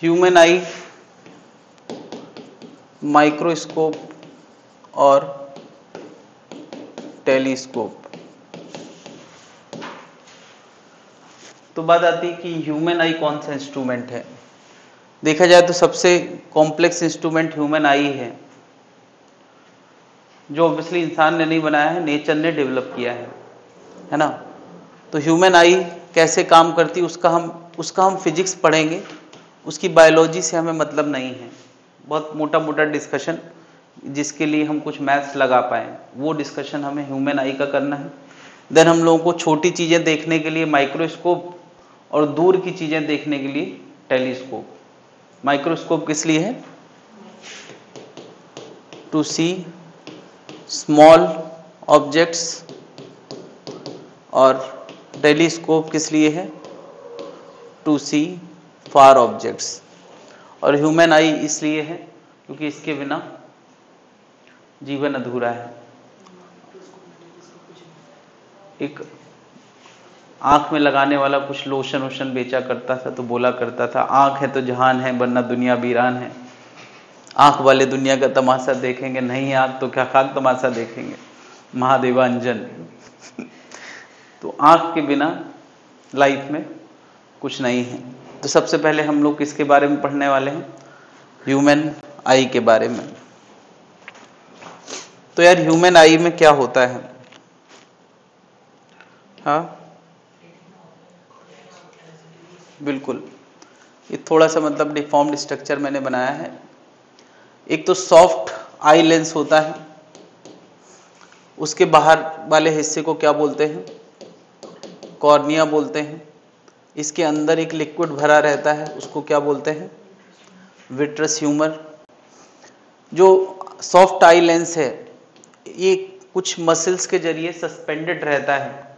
Human आई, microscope और telescope. तो बात आती है कि ह्यूमन आई कौन सा इंस्ट्रूमेंट है। देखा जाए तो सबसे कॉम्प्लेक्स इंस्ट्रूमेंट ह्यूमन आई है, जो ऑब्वियसली इंसान ने नहीं बनाया है, नेचर ने डेवलप किया है ना। तो ह्यूमन आई कैसे काम करती उसका हम फिजिक्स पढ़ेंगे, उसकी बायोलॉजी से हमें मतलब नहीं है। बहुत मोटा मोटा डिस्कशन जिसके लिए हम कुछ मैथ्स लगा पाए, वो डिस्कशन हमें ह्यूमन आई का करना है। देन हम लोगों को छोटी चीज़ें देखने के लिए माइक्रोस्कोप और दूर की चीज़ें देखने के लिए टेलीस्कोप। माइक्रोस्कोप किस लिए है? टू सी स्मॉल ऑब्जेक्ट्स, और टेलीस्कोप किस लिए है? To see far objects. और ह्यूमन आई इसलिए है क्योंकि इसके बिना जीवन अधूरा है। एक आंख में लगाने वाला कुछ लोशन वोशन बेचा करता था, तो बोला करता था आंख है तो जहान है, वरना दुनिया वीरान है। आंख वाले दुनिया का तमाशा देखेंगे, नहीं आंख तो क्या खाक तमाशा देखेंगे, महादेवांजन। तो आंख के बिना लाइफ में कुछ नहीं है। तो सबसे पहले हम लोग किसके बारे में पढ़ने वाले हैं? ह्यूमन आई के बारे में। तो यार ह्यूमन आई में क्या होता है? हाँ बिल्कुल, ये थोड़ा सा मतलब डिफॉर्म्ड स्ट्रक्चर मैंने बनाया है। एक तो सॉफ्ट आई लेंस होता है, उसके बाहर वाले हिस्से को क्या बोलते हैं? कॉर्निया बोलते हैं। इसके अंदर एक लिक्विड भरा रहता है, उसको क्या बोलते हैं? Vitreous humour. जो सॉफ्ट आई लेंस है, ये कुछ मसल्स के जरिए सस्पेंडेड रहता है,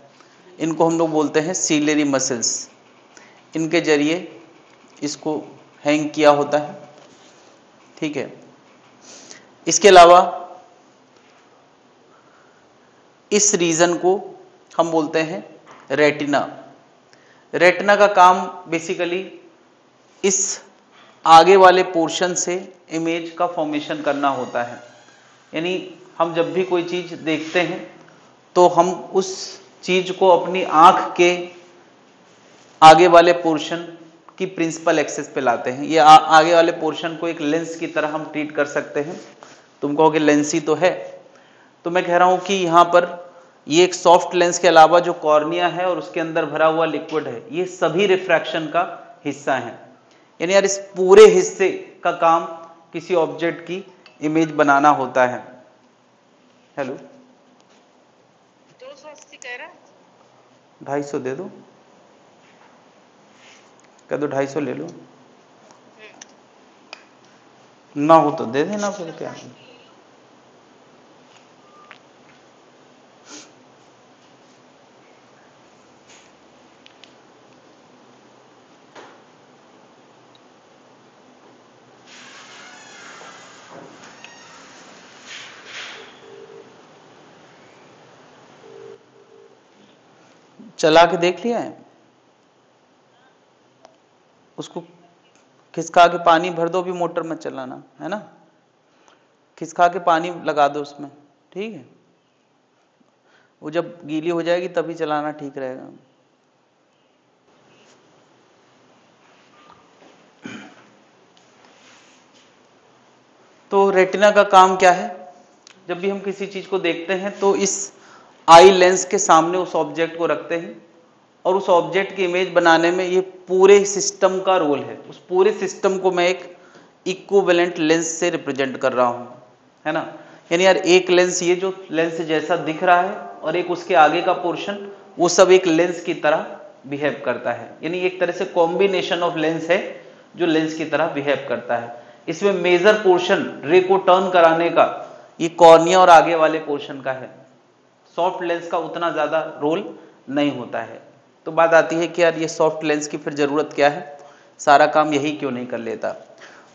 इनको हम लोग बोलते हैं सीलियरी मसल्स। इनके जरिए इसको हैंग किया होता है, ठीक है। इसके अलावा इस रीजन को हम बोलते हैं रेटिना। रेटिना का काम बेसिकली इस आगे वाले पोर्शन से इमेज का फॉर्मेशन करना होता है। यानी हम जब भी कोई चीज देखते हैं तो हम उस चीज को अपनी आंख के आगे वाले पोर्शन की प्रिंसिपल एक्सिस पे लाते हैं। ये आगे वाले पोर्शन को एक लेंस की तरह हम ट्रीट कर सकते हैं। तुम कहोगे लेंस ही तो है, तो मैं कह रहा हूं कि यहाँ पर ये एक सॉफ्ट लेंस के अलावा जो कॉर्निया है और उसके अंदर भरा हुआ लिक्विड है, ये सभी रिफ्रैक्शन का हिस्सा है। यानी यार इस पूरे हिस्से का काम किसी ऑब्जेक्ट की इमेज बनाना होता है। हेलो 280 कह रहा है, 250 दे दो, कह दो 250 ले लो, ना हो तो दे देना, फिर क्या। चला के देख लिया है उसको, खिसका के पानी भर दो, भी मोटर मत चलाना है ना, खिसका के पानी लगा दो उसमें, ठीक है। वो जब गीली हो जाएगी तभी चलाना ठीक रहेगा। तो रेटिना का काम क्या है? जब भी हम किसी चीज को देखते हैं तो इस आई लेंस के सामने उस ऑब्जेक्ट को रखते हैं, और उस ऑब्जेक्ट की इमेज बनाने में ये पूरे सिस्टम का रोल है। उस पूरे सिस्टम को मैं एक इक्विवेलेंट लेंस से रिप्रेजेंट कर रहा हूं, है ना। यानी यार एक लेंस, ये जो लेंस जैसा दिख रहा है, और एक उसके आगे का पोर्शन, वो सब एक लेंस की तरह बिहेव करता है। यानी एक तरह से कॉम्बिनेशन ऑफ लेंस है जो लेंस की तरह बिहेव करता है। इसमें मेजर पोर्शन रे को टर्न कराने का ये कॉर्निया और आगे वाले पोर्शन का है। सॉफ्ट लेंस का उतना ज्यादा रोल नहीं होता है। तो बात आती है कि यार ये सॉफ्ट लेंस की फिर जरूरत क्या है, सारा काम यही क्यों नहीं कर लेता।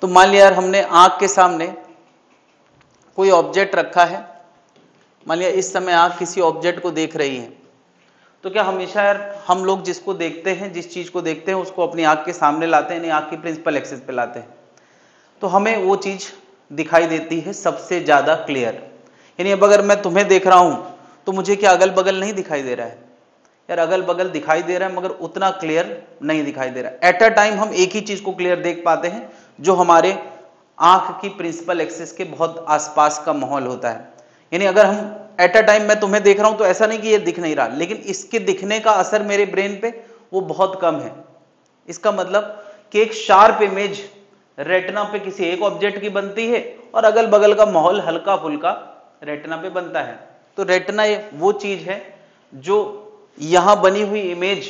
तो मान लिया यार हमने आंख के सामने कोई ऑब्जेक्ट रखा है, मान लिया इस समय आंख किसी ऑब्जेक्ट को देख रही है, तो क्या हमेशा यार हम लोग जिसको देखते हैं, जिस चीज को देखते हैं उसको अपनी आंख के सामने लाते हैं, यानी आंख की प्रिंसिपल एक्सिस पे लाते हैं, तो हमें वो चीज दिखाई देती है सबसे ज्यादा क्लियर। यानी अब अगर मैं तुम्हें देख रहा हूं तो मुझे क्या अगल बगल नहीं दिखाई दे रहा है? यार अगल बगल दिखाई दे रहा है मगर उतना क्लियर नहीं दिखाई दे रहा है। एट अ टाइम हम एक ही चीज को क्लियर देख पाते हैं जो हमारे आंख की प्रिंसिपल एक्सिस के बहुत आसपास का माहौल होता है। यानी अगर हम एट अ टाइम मैं तुम्हें देख रहा हूं तो ऐसा नहीं कि ये दिख नहीं रहा, लेकिन इसके दिखने का असर मेरे ब्रेन पे वो बहुत कम है। इसका मतलब कि एक शार्प इमेज रेटिना पे किसी एक ऑब्जेक्ट की बनती है और अगल बगल का माहौल हल्का फुल्का रेटिना पे बनता है। तो रेटिना वो चीज है जो यहां बनी हुई इमेज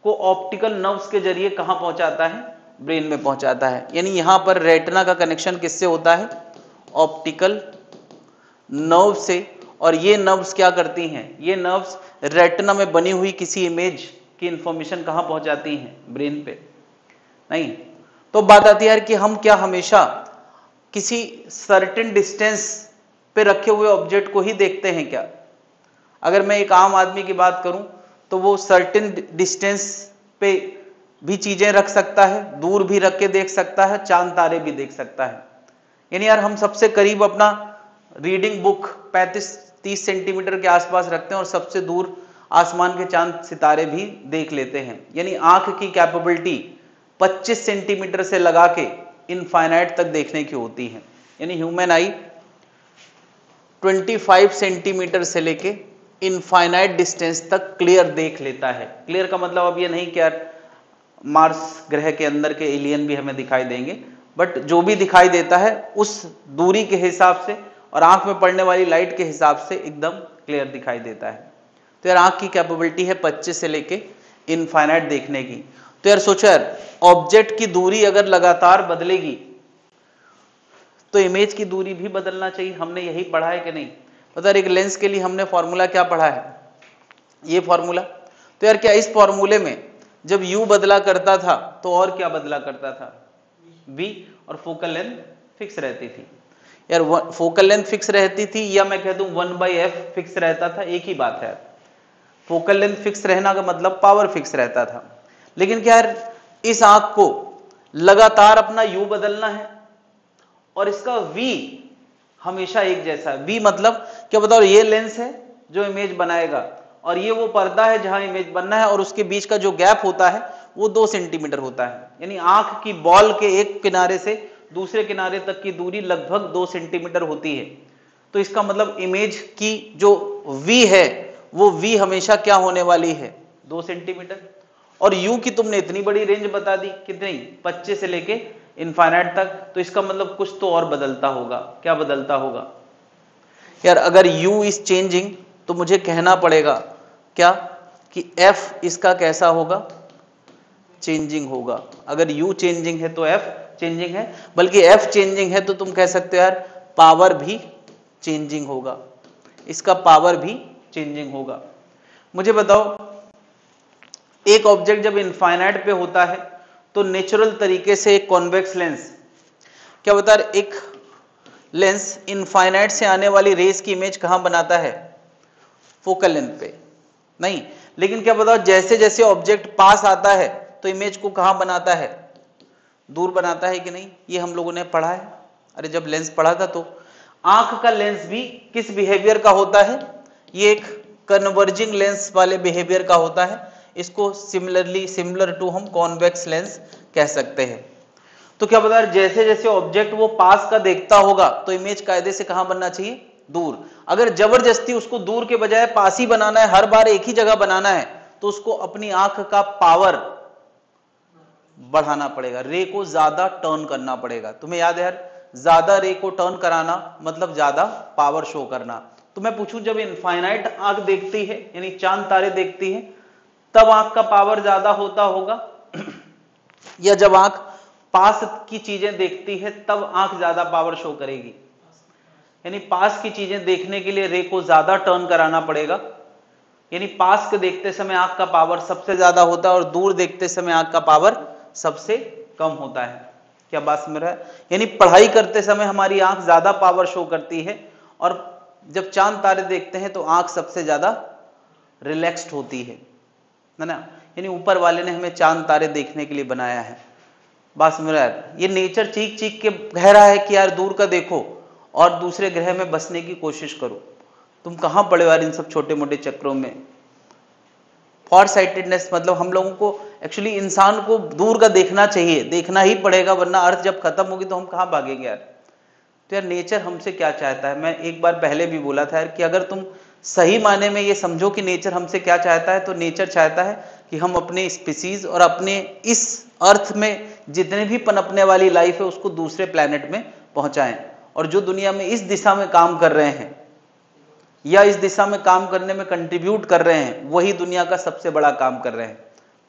को ऑप्टिकल नर्व्स के जरिए कहां पहुंचाता है? ब्रेन में पहुंचाता है। यानी यहां पर रेटिना का कनेक्शन किससे होता है? ऑप्टिकल नर्व से। और ये नर्व्स क्या करती हैं? ये नर्व्स रेटिना में बनी हुई किसी इमेज की इंफॉर्मेशन कहां पहुंचाती हैं? ब्रेन पे नहीं। तो बात आती है यार कि हम क्या हमेशा किसी सर्टेन डिस्टेंस पे रखे हुए ऑब्जेक्ट को ही देखते हैं क्या? अगर मैं एक आम आदमी की बात करूं तो वो सर्टेन डिस्टेंस पे भी चीजें रख सकता है, दूर भी रख के देख सकता है, चांद तारे भी देख सकता है। यानी यार हम सबसे करीब अपना रीडिंग बुक 35-30 सेंटीमीटर के आसपास रखते हैं और सबसे दूर आसमान के चांद सितारे भी देख लेते हैं। यानी आंख की कैपेबिलिटी 25 सेंटीमीटर से लगा के इनफाइनाइट तक देखने की होती है। यानी ह्यूमन आई 25 सेंटीमीटर से लेके इनफाइनाइट डिस्टेंस तक क्लियर देख लेता है। क्लियर का मतलब अब ये नहीं कि यार मार्स ग्रह के अंदर के एलियन भी हमें दिखाई देंगे, बट जो भी दिखाई देता है उस दूरी के हिसाब से और आंख में पड़ने वाली लाइट के हिसाब से एकदम क्लियर दिखाई देता है। तो यार आंख की कैपेबिलिटी है 25 से लेके इनफाइनाइट देखने की। तो यार सोचो यार, ऑब्जेक्ट की दूरी अगर लगातार बदलेगी तो इमेज की दूरी भी बदलना चाहिए। हमने यही पढ़ा है कि नहीं? पता है एक लेंस के लिए हमने फॉर्मूला क्या पढ़ा है? ये फॉर्मूला। तो यार क्या इस फॉर्मूले में जब u बदला करता था तो और क्या बदला करता था? v। और फोकल लेंथ फिक्स रहती थी। यार फोकल लेंथ फिक्स रहती थी या मैं कह दूं 1/f फिक्स रहता था, एक ही बात है। फोकल लेंथ फिक्स रहना का मतलब पावर फिक्स रहता था। लेकिन क्या यार इस आंख को लगातार अपना u बदलना है और इसका v हमेशा एक जैसा है। v मतलब क्या बताओ? ये लेंस है जो इमेज बनाएगा और ये वो पर्दा है जहां इमेज बनना है और उसके बीच का जो गैप होता है वो 2 सेंटीमीटर होता है। यानी आंख की बॉल के एक किनारे से दूसरे किनारे तक की दूरी लगभग 2 सेंटीमीटर होती है। तो इसका मतलब इमेज की जो v है वो v हमेशा क्या होने वाली है? 2 सेंटीमीटर। और u की तुमने इतनी बड़ी रेंज बता दी, कितनी? 25 से लेके इनफाइनाइट तक। तो इसका मतलब कुछ तो और बदलता होगा। क्या बदलता होगा? यार अगर u इज चेंजिंग तो मुझे कहना पड़ेगा क्या कि f इसका कैसा होगा? चेंजिंग होगा। अगर u चेंजिंग है तो f चेंजिंग है, बल्कि f चेंजिंग है तो तुम कह सकते हो यार पावर भी चेंजिंग होगा, इसका पावर भी चेंजिंग होगा। मुझे बताओ एक ऑब्जेक्ट जब इनफाइनाइट पे होता है तो नेचुरल तरीके से एक कॉन्वेक्स लेंस, क्या बता रहे, एक लेंस इनफाइनाइट से आने वाली रेस की इमेज कहां बनाता है? फोकल लेंथ पे नहीं। लेकिन क्या बताओ जैसे जैसे ऑब्जेक्ट पास आता है तो इमेज को कहां बनाता है? दूर बनाता है कि नहीं? ये हम लोगों ने पढ़ा है। अरे जब लेंस पढ़ा था तो आंख का लेंस भी किस बिहेवियर का होता है? ये एक कन्वर्जिंग लेंस वाले बिहेवियर का होता है। इसको सिमिलर टू हम कॉन्वेक्स लेंस कह सकते हैं। तो क्या बता रहे, जैसे जैसे ऑब्जेक्ट वो पास का देखता होगा तो इमेज कायदे से कहां बनना चाहिए? दूर। अगर जबरदस्ती उसको दूर के बजाय पास ही बनाना है, हर बार एक ही जगह बनाना है, तो उसको अपनी आंख का पावर बढ़ाना पड़ेगा, रे को ज्यादा टर्न करना पड़ेगा। तुम्हें याद है यार, ज्यादा रे को टर्न कराना मतलब ज्यादा पावर शो करना। तो मैं पूछूं जब इनफाइनाइट आंख देखती है यानी चांद तारे देखती है तब आंख का पावर ज्यादा होता होगा या जब आंख पास की चीजें देखती है तब आंख ज्यादा पावर शो करेगी? यानी पास की चीजें देखने के लिए रे को ज्यादा टर्न कराना पड़ेगा। यानी पास के देखते समय आंख का पावर सबसे ज्यादा होता है और दूर देखते समय आंख का पावर सबसे कम होता है। क्या बात समझ रहा है? यानी पढ़ाई करते समय हमारी आंख ज्यादा पावर शो करती है और जब चांद तारे देखते हैं तो आंख सबसे ज्यादा रिलैक्स्ड होती है। ना, यानी ऊपर वाले ने हमें चांद तारे देखने के लिए बनाया है। बात समझ रहा है? ये नेचर चीख चीख के कह रहा है कि यार दूर का देखो और दूसरे ग्रह में बसने की कोशिश करो। तुम कहां पड़े हो यार इन सब छोटे मोटे चक्रों में। फॉर साइटेडनेस मतलब हम लोगों को एक्चुअली इंसान को दूर का देखना चाहिए, देखना ही पड़ेगा, वरना अर्थ जब खत्म होगी तो हम कहां भागेंगे यार। तो यार नेचर हमसे क्या चाहता है, मैं एक बार पहले भी बोला था यार कि अगर तुम सही माने में ये समझो कि नेचर हमसे क्या चाहता है, तो नेचर चाहता है कि हम अपने स्पीसीज और अपने इस अर्थ में जितने भी पनपने वाली लाइफ है उसको दूसरे प्लैनेट में पहुंचाएं। और जो दुनिया में इस दिशा में काम कर रहे हैं या इस दिशा में काम करने में कंट्रीब्यूट कर रहे हैं, वही दुनिया का सबसे बड़ा काम कर रहे हैं।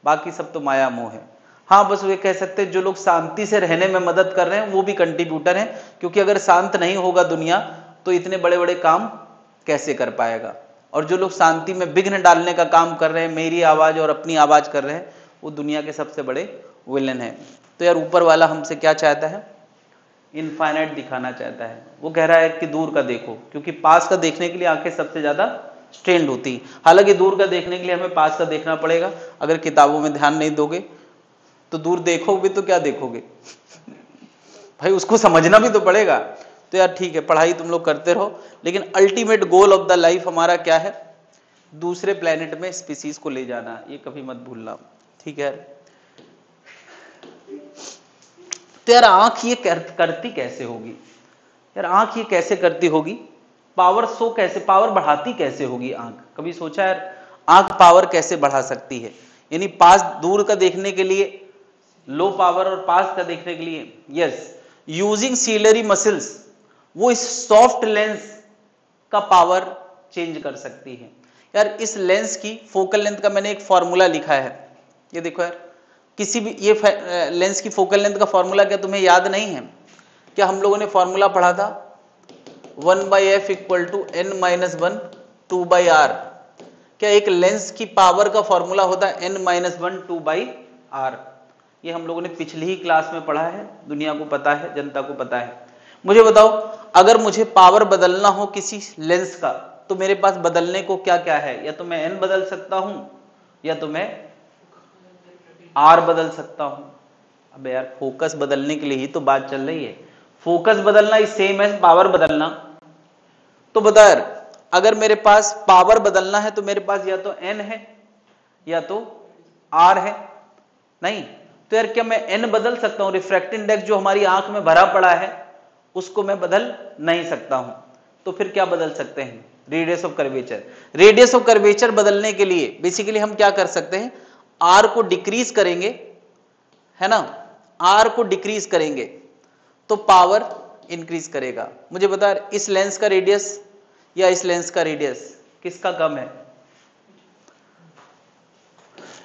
बाकी सब तो माया मोह है। हाँ, बस वे कह सकते हैं जो लोग शांति से रहने में मदद कर रहे हैं वो भी कंट्रीब्यूटर हैं, क्योंकि अगर शांत नहीं होगा दुनिया तो इतने बड़े बड़े काम कैसे कर पाएगा। और जो लोग शांति में विघ्न डालने का काम कर रहे हैं, मेरी आवाज और अपनी आवाज कर रहे हैं, वो दुनिया के सबसे बड़े विलन है। तो यार ऊपर वाला हमसे क्या चाहता है, इनफाइनाइट दिखाना चाहता है। वो कह रहा है कि दूर का देखो, क्योंकि पास का देखने के लिए आंखें सबसे ज्यादा स्ट्रेंड होती है। हालांकि दूर का देखने के लिए हमें पास का देखना पड़ेगा। अगर किताबों में ध्यान नहीं दोगे तो दूर देखोगे तो क्या देखोगे भाई, उसको समझना भी तो पड़ेगा। तो यार ठीक है, पढ़ाई तुम लोग करते रहो, लेकिन ultimate goal of the life हमारा क्या है, दूसरे प्लेनेट में स्पीसीज को ले जाना, ये कभी मत भूलना, ठीक है। तो यार आंख ये करती कैसे होगी, यार आंख ये कैसे करती होगी, पावर शो कैसे, पावर बढ़ाती कैसे होगी आंख, कभी सोचा यार आंख पावर कैसे बढ़ा सकती है। यानी पास दूर का देखने के लिए लो पावर और पास का देखने के लिए यस, यूजिंग सीलरी मसल्स, वो इस सॉफ्ट लेंस का पावर चेंज कर सकती है। यार इस लेंस की फोकल लेंथ का मैंने एक फॉर्मूला लिखा है, ये देखो यार, किसी भी ये लेंस की फोकल लेंथ का फॉर्मूला क्या तुम्हें याद नहीं है? क्या हम लोगों ने फॉर्मूला पढ़ा था 1/f = n-1 2/r। क्या एक लेंस की पावर का फॉर्मूला होता है n-1 2/r। ये हम लोगों ने पिछली ही क्लास में पढ़ा है, दुनिया को पता है, जनता को पता है। मुझे बताओ, अगर मुझे पावर बदलना हो किसी लेंस का तो मेरे पास बदलने को क्या क्या है, या तो मैं n बदल सकता हूं या तो मैं r बदल सकता हूं। अबे यार फोकस बदलने के लिए ही तो बात चल रही है, फोकस बदलना इज सेम एज पावर बदलना। तो बता यार, अगर मेरे पास पावर बदलना है तो मेरे पास या तो n है या तो r है, नहीं तो यार क्या मैं n बदल सकता हूं? रिफ्रैक्टिव इंडेक्स जो हमारी आंख में भरा पड़ा है उसको मैं बदल नहीं सकता हूं, तो फिर क्या बदल सकते हैं? Radius of curvature. Radius of curvature बदलने के लिए बेसिकली हम क्या कर सकते हैं, r को डिक्रीज करेंगे, है ना, r को डिक्रीज करेंगे तो पावर इंक्रीज करेगा। मुझे बता, इस लेंस का रेडियस या इस लेंस का रेडियस किसका कम है?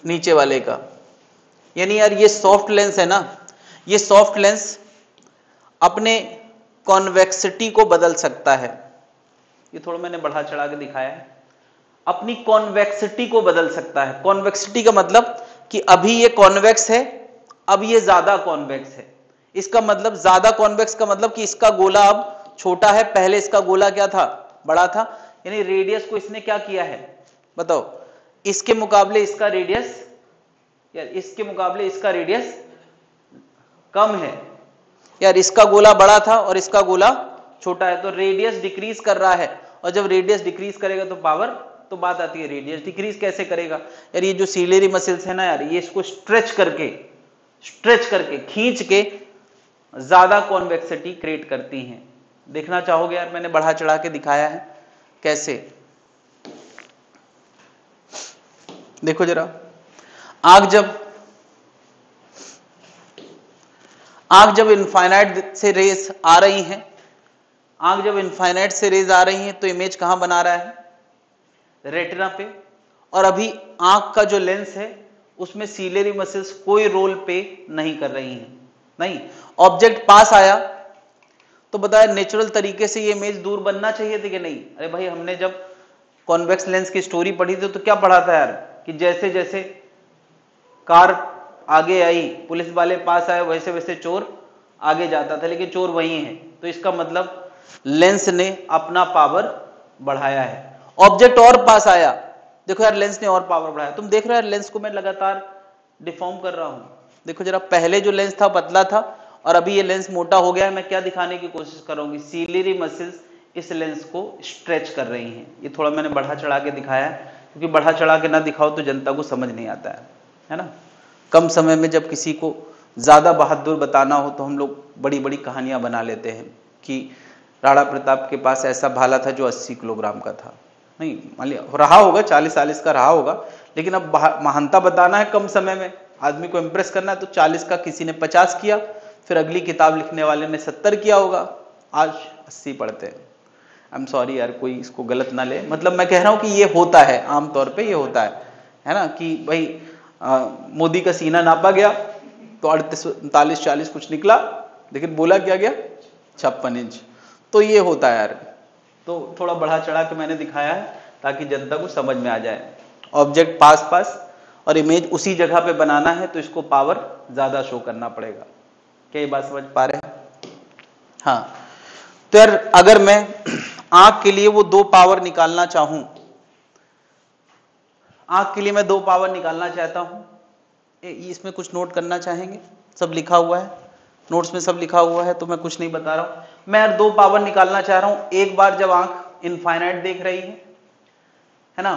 नीचे वाले का। यानी यार ये सॉफ्ट लेंस है ना, ये सॉफ्ट लेंस अपने कॉन्वेक्सिटी को बदल सकता है। ये थोड़ा मैंने बढ़ा चढ़ा के दिखाया है, अपनी कॉन्वेक्सिटी को बदल सकता है। कॉन्वेक्सिटी का मतलब कि अभी ये कॉन्वेक्स है, अब ये ज्यादा कॉन्वेक्स है। इसका मतलब ज्यादा कॉन्वेक्स का मतलब कि इसका गोला अब छोटा है, पहले इसका गोला क्या था, बड़ा था। यानी रेडियस को इसने क्या किया है बताओ, इसके मुकाबले इसका रेडियस या इसके मुकाबले इसका रेडियस कम है। यार इसका गोला बड़ा था और इसका गोला छोटा है, तो रेडियस डिक्रीज कर रहा है, और जब रेडियस डिक्रीज करेगा तो पावर, तो बात आती है रेडियस डिक्रीज कैसे करेगा। यार ये जो सीलेरी मसल्स है ना यार, ये इसको स्ट्रेच करके खींच के ज्यादा कॉन्वेक्सिटी क्रिएट करती हैं। देखना चाहोगे यार, मैंने बढ़ा चढ़ा के दिखाया है कैसे। देखो जरा, आंख जब इनफाइनाइट से रेज आ रही हैं, आंख जब इनफाइनाइट से रेज आ रही हैं तो इमेज कहां बना रहा है, रेटिना पे। और अभी आंख का जो लेंस है उसमें सीलेरी मसल्स कोई रोल पे नहीं कर रही हैं, नहीं। ऑब्जेक्ट पास आया तो बताया नेचुरल तरीके से ये इमेज दूर बनना चाहिए थी कि नहीं? अरे भाई हमने जब कॉन्वेक्स लेंस की स्टोरी पढ़ी थी तो क्या पढ़ा था यार, कि जैसे जैसे कार आगे आई, पुलिस वाले पास आए, वैसे वैसे चोर आगे जाता था, लेकिन चोर वही है। तो इसका मतलब लेंस ने अपना पावर बढ़ाया है। ऑब्जेक्ट और पास आया देखो यार लेंस ने और पावर बढ़ाया, तुम देख रहे हो यार लेंस को मैं लगातार डिफॉर्म कर रहा हूं। देखो जरा, पहले जो लेंस था पतला था और अभी ये लेंस मोटा हो गया है। मैं क्या दिखाने की कोशिश कर रहा हूँ, सीलियरी मसल्स इस लेंस को स्ट्रेच कर रही हैं। ये थोड़ा मैंने बढ़ा चढ़ा के दिखाया है, क्योंकि बढ़ा चढ़ा के ना दिखाओ तो जनता को समझ नहीं आता है ना। कम समय में जब किसी को ज्यादा बहादुर बताना हो तो हम लोग बड़ी बड़ी कहानियां बना लेते हैं कि राणा प्रताप के पास ऐसा भाला था जो 80 किलोग्राम का था। नहीं, मान लिया रहा होगा 40-40 का रहा होगा, लेकिन अब महानता बताना है कम समय में, आदमी को इंप्रेस करना है, तो 40 का किसी ने 50 किया, फिर अगली किताब लिखने वाले ने 70 किया होगा, आज 80 पढ़ते हैं। आई एम सॉरी यार, कोई इसको गलत ना ले, मतलब मैं कह रहा हूं कि ये होता है, आमतौर पे ये होता है ना, कि भाई मोदी का सीना नापा गया तो 38-39-40 कुछ निकला, लेकिन बोला क्या गया 56 इंच। तो ये होता है यार, तो थोड़ा बढ़ा चढ़ा के मैंने दिखाया है ताकि जनता को समझ में आ जाए। ऑब्जेक्ट पास पास और इमेज उसी जगह पे बनाना है तो इसको पावर ज्यादा शो करना पड़ेगा। क्या ये बात समझ पा रहे हैं? हाँ, तो यार अगर मैं आंख के लिए वो 2 पावर निकालना चाहूं, आंख के लिए मैं 2 पावर निकालना चाहता हूं, इसमें कुछ नोट करना चाहेंगे? सब लिखा हुआ है, नोट्स में सब लिखा हुआ है, तो मैं कुछ नहीं बता रहा हूं। मैं यार 2 पावर निकालना चाह रहा हूं। एक बार जब आंख इनफाइनाइट देख रही है ना,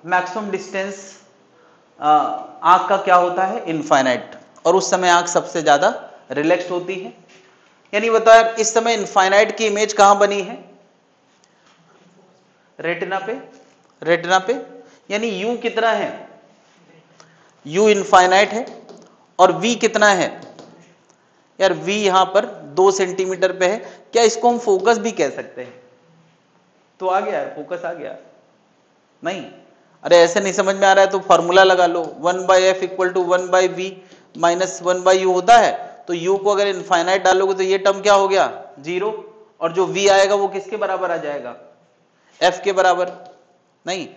मैक्सिमम डिस्टेंस आंख का क्या होता है, इनफाइनाइट, और उस समय आंख सबसे ज्यादा रिलैक्स होती है। यानी बताओ यार, इस समय इनफाइनाइट की इमेज कहां बनी है, रेटिना पे, रेटिना पे। यानी यू कितना है, यू इनफाइनाइट है, और वी कितना है यार, वी यहां पर 2 सेंटीमीटर पे है। क्या इसको हम फोकस भी कह सकते हैं? तो आ गया यार, फोकस आ गया। नहीं, अरे ऐसे नहीं समझ में आ रहा है तो फॉर्मूला लगा लो, 1/f equal to 1/v minus 1/u होता है। तो u को अगर इनफाइनाइट डालोगे तो ये टर्म क्या हो गया, 0, और जो v आएगा वो किसके बराबर आ जाएगा, f के बराबर। नहीं,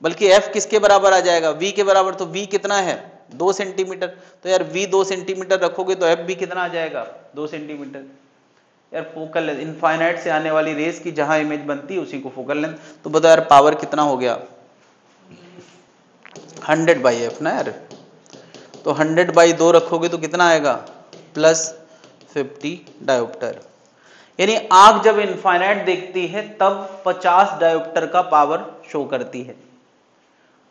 बल्कि f किसके बराबर आ जाएगा, v के बराबर। तो v कितना है, 2 सेंटीमीटर। तो यार v 2 सेंटीमीटर रखोगे तो f भी कितना आ जाएगा, 2 सेंटीमीटर। यार फोकल लेंथ, इनफाइनाइट से आने वाली रेस की जहां इमेज बनती है उसी को फोकल लेंथ। तो बताओ यार पावर कितना हो गया, 100/f ना यार। तो 100/2 रखोगे तो कितना आएगा, +50 डायोप्टर। यानी आंख जब इनफाइनाइट देखती है तब 50 डायोप्टर का पावर शो करती है।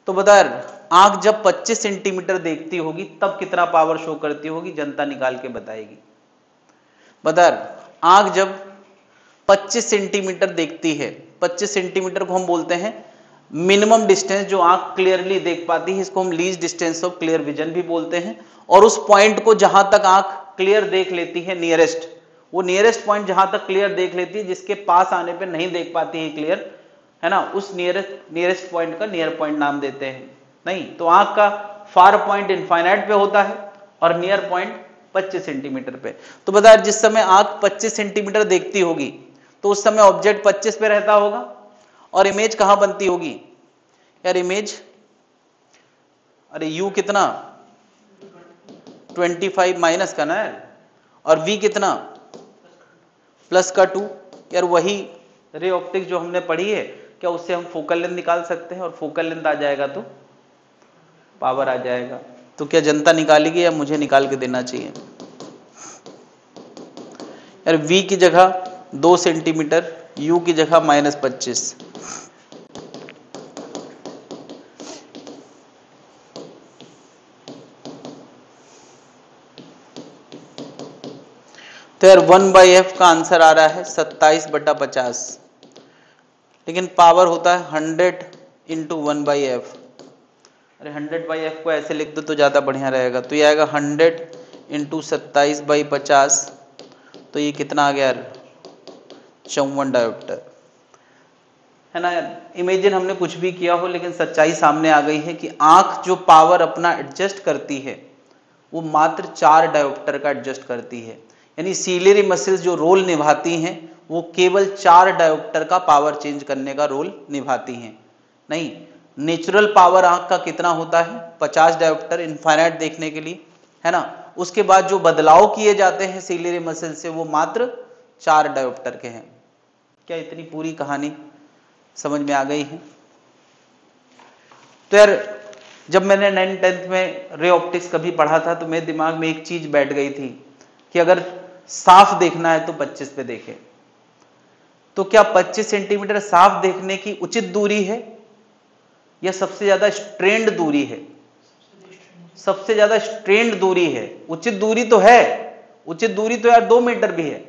तो बता यार, आंख जब 25 सेंटीमीटर देखती होगी तब कितना पावर शो करती होगी, जनता निकाल के बताएगी। बता यार, आंख जब 25 सेंटीमीटर देखती है, 25 सेंटीमीटर को हम बोलते हैं मिनिमम डिस्टेंस जो आंख क्लियरली देख पाती है, इसको हम least distance of clear vision भी बोलते हैं। और उस पॉइंट को जहां तक आंख क्लियर देख लेती है, नियरेस्ट, वो नियरेस्ट पॉइंट जहां तक क्लियर देख लेती है, जिसके पास आने पे नहीं देख पाती है क्लियर, है ना, उस नियरेस्ट पॉइंट का नियर पॉइंट नाम देते हैं। नहीं, तो आंख का फार पॉइंट इनफाइनाइट पे होता है और नियर पॉइंट 25 सेंटीमीटर पे। तो बता, जिस समय आंख 25 सेंटीमीटर देखती होगी तो उस समय ऑब्जेक्ट 25 पे रहता होगा, और इमेज कहां बनती होगी यार, इमेज, अरे यू कितना 25 माइनस का ना यार, और वी कितना +2। यार वही रे ऑप्टिक्स जो हमने पढ़ी है, क्या उससे हम फोकल लेंथ निकाल सकते हैं, और फोकल लेंथ आ जाएगा तो पावर आ जाएगा। तो क्या जनता निकालेगी या मुझे निकाल के देना चाहिए यार, v की जगह 2 सेंटीमीटर, u की जगह -25। तो यार 1/f का आंसर आ रहा है 27/50, लेकिन पावर होता है 100 × 1/f। अरे 100/f को ऐसे लिख दो तो ज्यादा बढ़िया रहेगा। तो ये आएगा 100 × 27/50, तो ये कितना आ गया यार, 54 डायोप्टर, है ना यार। इमेजिन हमने कुछ भी किया हो, लेकिन सच्चाई सामने आ गई है कि आंख जो पावर अपना एडजस्ट करती है वो मात्र 4 डायोप्टर का एडजस्ट करती है। यानी सीलियरी मसल्स जो रोल निभाती हैं वो केवल 4 डायोप्टर का पावर चेंज करने का रोल निभाती हैं। नहीं, नेचुरल पावर आंख का कितना होता है, 50 डायोप्टर इनफाइनाइट देखने के लिए, है ना। उसके बाद जो बदलाव किए जाते हैं सीलियरी मसल से वो मात्र 4 डायोप्टर के हैं। क्या इतनी पूरी कहानी समझ में आ गई है? तो यार जब मैंने 9th-10th में रे ऑप्टिक्स कभी पढ़ा था तो मेरे दिमाग में एक चीज बैठ गई थी कि अगर साफ देखना है तो 25 पे देखें। तो क्या 25 सेंटीमीटर साफ देखने की उचित दूरी है या सबसे ज्यादा स्ट्रेंड दूरी है? सबसे ज्यादा स्ट्रेंड दूरी है। उचित दूरी तो है, उचित दूरी तो यार 2 मीटर भी है,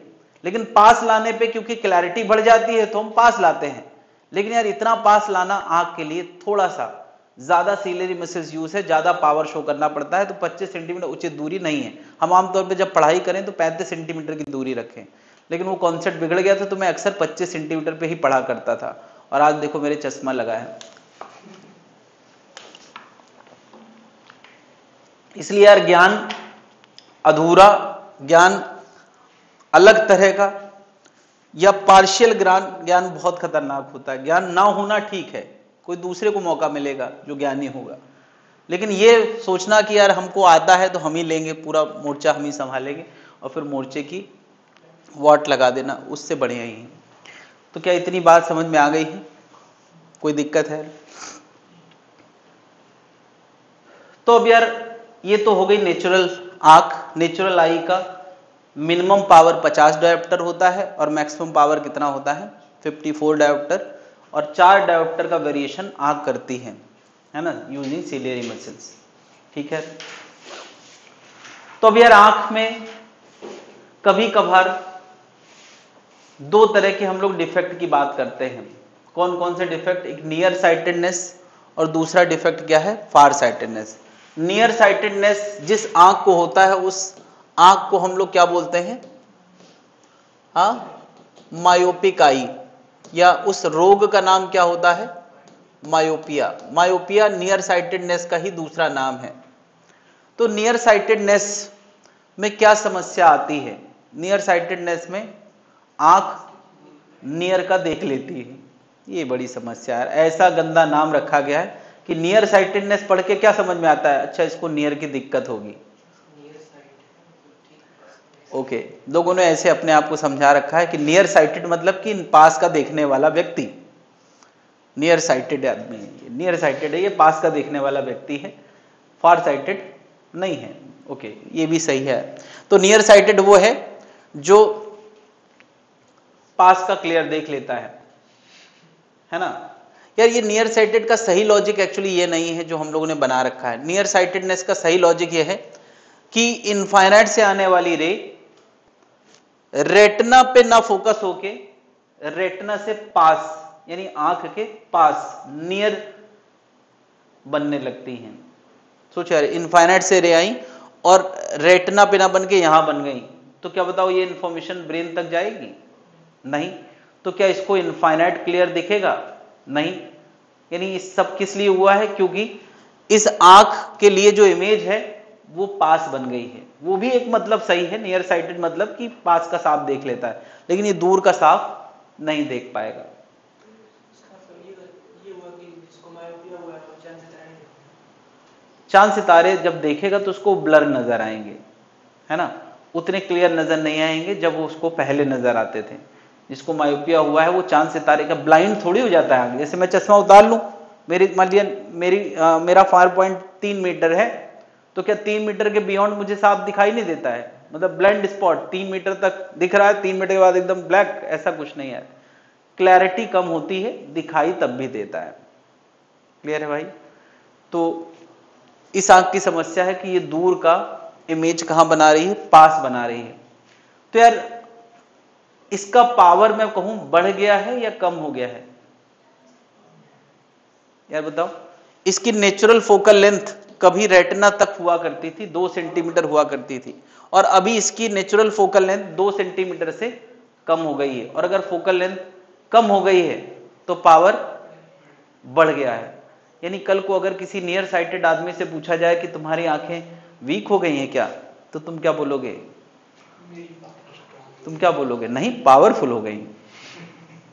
लेकिन पास लाने पे क्योंकि क्लैरिटी बढ़ जाती है तो हम पास लाते हैं। लेकिन यार इतना पास लाना आंख के लिए थोड़ा सा ज्यादा सिलेरी मसल्स यूज है, ज्यादा पावर शो करना पड़ता है, तो 25 सेंटीमीटर उचित दूरी नहीं है। हम आमतौर पे जब पढ़ाई करें तो 35 सेंटीमीटर की दूरी रखें, लेकिन वो कॉन्सेप्ट बिगड़ गया था तो मैं अक्सर 25 सेंटीमीटर पे ही पढ़ा करता था। और आज देखो मेरे चश्मा लगा है। इसलिए यार ज्ञान अधूरा, ज्ञान अलग तरह का या पार्शियल ज्ञान बहुत खतरनाक होता है। ज्ञान ना होना ठीक है, कोई दूसरे को मौका मिलेगा जो ज्ञानी होगा, लेकिन ये सोचना कि यार हमको आता है तो हम ही लेंगे, पूरा मोर्चा हम ही संभालेंगे और फिर मोर्चे की वाट लगा देना, उससे बढ़िया ही है। तो क्या इतनी बात समझ में आ गई है? कोई दिक्कत है? तो अब यार ये तो हो गई नेचुरल आंख। नेचुरल आई का मिनिमम पावर 50 डायोप्टर होता है और मैक्सिमम पावर कितना होता है? 54 डायोप्टर, और 4 डायोप्टर का वेरिएशन आंख करती है ना, यूजिंग सिलियरी मसल्स। ठीक है, तो अब यार आंख में कभी कभार 2 तरह के हम लोग डिफेक्ट की बात करते हैं। कौन कौन से डिफेक्ट? एक नियर साइटेडनेस और दूसरा डिफेक्ट क्या है? फार साइटेडनेस। नियर साइटेडनेस जिस आंख को होता है उस आंख को हम लोग क्या बोलते हैं? मायोपिक आई, या उस रोग का नाम क्या होता है? मायोपिया। मायोपिया नियर साइटेडनेस का ही दूसरा नाम है। तो नियर साइटेडनेस में क्या समस्या आती है? नियर साइटेडनेस में आंख नियर का देख लेती है, ये बड़ी समस्या है। ऐसा गंदा नाम रखा गया है कि नियर साइटेडनेस पढ़ के क्या समझ में आता है? अच्छा, इसको नियर की दिक्कत होगी। ओके, लोगों ने ऐसे अपने आप को समझा रखा है कि नियर साइटेड मतलब कि पास का देखने वाला व्यक्ति नियर साइटेड आदमी है। नियर साइटेड है, ये पास का देखने वाला व्यक्ति है, फार साइटेड नहीं है। ओके, ये भी सही है। तो नियर साइटेड वो है जो पास का क्लियर देख लेता है ना। यार ये नियर साइटेड का सही लॉजिक एक्चुअली ये नहीं है जो हम लोगों ने बना रखा है। नियर साइटेडनेस का सही लॉजिक ये है कि इनफाइनाइट से आने वाली रे रेटिना पे ना फोकस होके रेटिना से पास, यानी आंख के पास नियर बनने लगती हैं। सोचो यार, इनफाइनाइट से रे आई और रेटिना पे ना बन के यहां बन गई, तो क्या बताओ ये इंफॉर्मेशन ब्रेन तक जाएगी? नहीं। तो क्या इसको इनफाइनाइट क्लियर दिखेगा? नहीं। यानी इस सब किस लिए हुआ है? क्योंकि इस आंख के लिए जो इमेज है वो पास बन गई है। वो भी एक मतलब सही है, नियर साइटेड मतलब कि पास का साफ देख लेता है, लेकिन ये दूर का साफ नहीं देख पाएगा। चांद सितारे जब देखेगा तो उसको ब्लर नजर आएंगे, है ना, उतने क्लियर नजर नहीं आएंगे जब वो उसको पहले नजर आते थे। जिसको मायोपिया हुआ है वो चांद सितारे का ब्लाइंड थोड़ी हो जाता है। जैसे मैं चश्मा उतार लूं, मान लिया मेरा फार पॉइंट 3 मीटर है, तो क्या 3 मीटर के बियॉन्ड मुझे साफ दिखाई नहीं देता है? मतलब ब्लाइंड स्पॉट 3 मीटर तक दिख रहा है, 3 मीटर के बाद एकदम ब्लैक, ऐसा कुछ नहीं है। क्लैरिटी कम होती है, दिखाई तब भी देता है। क्लियर है भाई? तो इस आंख की समस्या है कि ये दूर का इमेज कहां बना रही है? पास बना रही है। तो यार इसका पावर मैं कहूं बढ़ गया है या कम हो गया है? यार बताओ। इसकी नेचुरल फोकल लेंथ कभी रेटिना तक हुआ करती थी, 2 सेंटीमीटर हुआ करती थी, और अभी इसकी नेचुरल फोकल लेंथ 2 सेंटीमीटर से कम हो गई है। और अगर फोकल लेंथ कम हो गई है तो पावर बढ़ गया है। यानी कल को अगर किसी नियर साइटेड आदमी से पूछा जाए कि तुम्हारी आंखें वीक हो गई हैं क्या, तो तुम क्या बोलोगे? तुम क्या बोलोगे? नहीं, पावरफुल हो गई,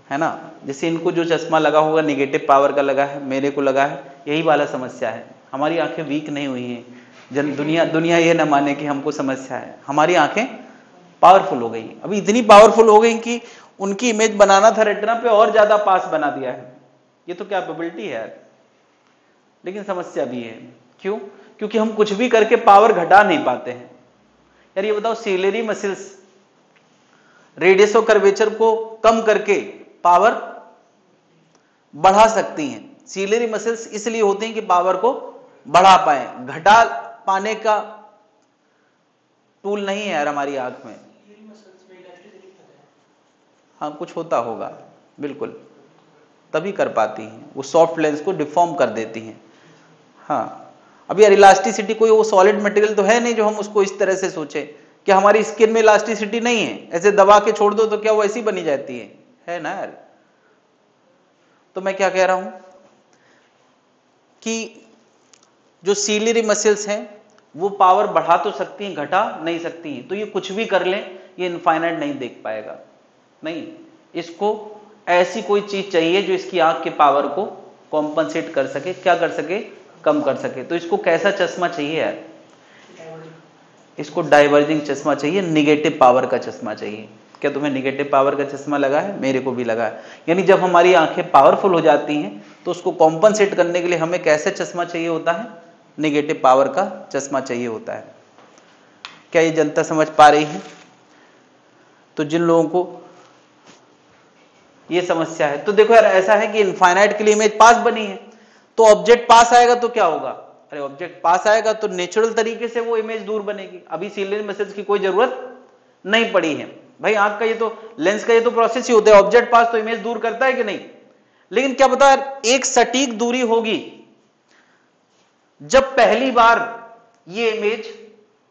है ना। जैसे इनको जो चश्मा लगा होगा निगेटिव पावर का लगा है, मेरे को लगा है, यही वाला समस्या है। हमारी आंखें वीक नहीं हुई हैं। दुनिया ये ना माने कि हमको समस्या है, हमारी आंखें पावरफुल हो गई। अभी इतनी पावरफुल हो गई कि उनकी इमेज बनाना था रेटिना पे और ज्यादा पास बना दिया है। ये तो कैपेबिलिटी है यार। लेकिन समस्या भी है। क्यों? क्योंकि हम कुछ भी करके पावर घटा नहीं पाते हैं। यार ये बताओ, ciliary muscles radius of curvature को कम करके पावर बढ़ा सकती हैं। सीलियरी मसल्स इसलिए होती हैं कि पावर को बढ़ा पाए, घटा पाने का टूल नहीं है यार हमारी आंख में। हाँ कुछ होता होगा, बिल्कुल, तभी कर पाती हैं, वो सॉफ्ट लेंस को डिफॉर्म कर देती हैं। हाँ अब यार इलास्टिसिटी कोई वो सॉलिड मटेरियल तो है नहीं जो हम उसको इस तरह से सोचे कि हमारी स्किन में इलास्टिसिटी नहीं है, ऐसे दबा के छोड़ दो तो क्या वो ऐसी बनी जाती है ना यार। तो मैं क्या कह रहा हूं कि जो सीलियरी मसल्स हैं वो पावर बढ़ा तो सकती हैं, घटा नहीं सकती हैं। तो ये कुछ भी कर लें ये इनफाइनाइट नहीं देख पाएगा, नहीं, इसको ऐसी कोई चीज चाहिए जो इसकी आंख के पावर को कॉम्पनसेट कर सके, क्या कर सके, कम कर सके। तो इसको कैसा चश्मा चाहिए यार? इसको डाइवर्जिंग चश्मा चाहिए, निगेटिव पावर का चश्मा चाहिए। क्या तुम्हें निगेटिव पावर का चश्मा लगा है? मेरे को भी लगा है। यानी जब हमारी आंखें पावरफुल हो जाती हैं तो उसको कॉम्पनसेट करने के लिए हमें कैसे चश्मा चाहिए होता है? निगेटिव पावर का चश्मा चाहिए होता है। क्या ये जनता समझ पा रही है? तो जिन लोगों को ये समस्या है, तो देखो यार ऐसा है कि इनफाइनाइट के लिए इमेज पास बनी है, तो ऑब्जेक्ट पास आएगा तो क्या होगा? अरे ऑब्जेक्ट पास आएगा तो नेचुरल तरीके से वो इमेज दूर बनेगी। अभी सीलियरी मसल्स की कोई जरूरत नहीं पड़ी है भाई। आंख का ये तो, लेंस का ये तो प्रोसेस ही होता है, ऑब्जेक्ट पास तो इमेज दूर करता है कि नहीं। लेकिन क्या पता यार एक सटीक दूरी होगी जब पहली बार ये इमेज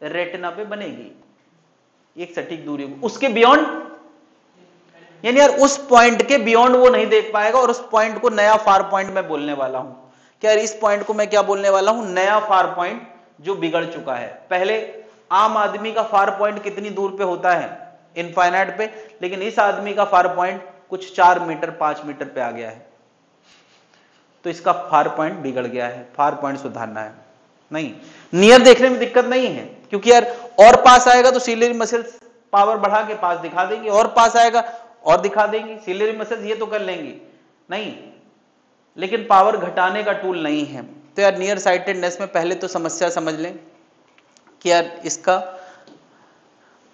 रेटिना पे बनेगी, एक सटीक दूरी होगी, उसके बियॉन्ड, यानी यार उस पॉइंट के बियॉन्ड वो नहीं देख पाएगा। और उस पॉइंट को नया फार पॉइंट मैं बोलने वाला हूं। क्या इस पॉइंट को मैं क्या बोलने वाला हूं? नया फार पॉइंट जो बिगड़ चुका है। पहले आम आदमी का फार पॉइंट कितनी दूर पे होता है? इनफाइनाइट पे, लेकिन इस आदमी का फार पॉइंट कुछ 4 मीटर 5 मीटर पे आ गया है, तो इसका फार पॉइंट बिगड़ गया है, फार पॉइंट सुधारना है। नहीं, नियर देखने में दिक्कत नहीं है, क्योंकि यार और पास आएगा तो सीलियरी मसल्स पावर बढ़ा के पास दिखा देंगे, और पास आएगा और दिखा देंगी, सीलियरी मसल्स ये तो कर लेंगी, नहीं, लेकिन पावर घटाने का टूल नहीं है। तो यार नियर साइटेडनेस में पहले तो समस्या समझ लें कि यार इसका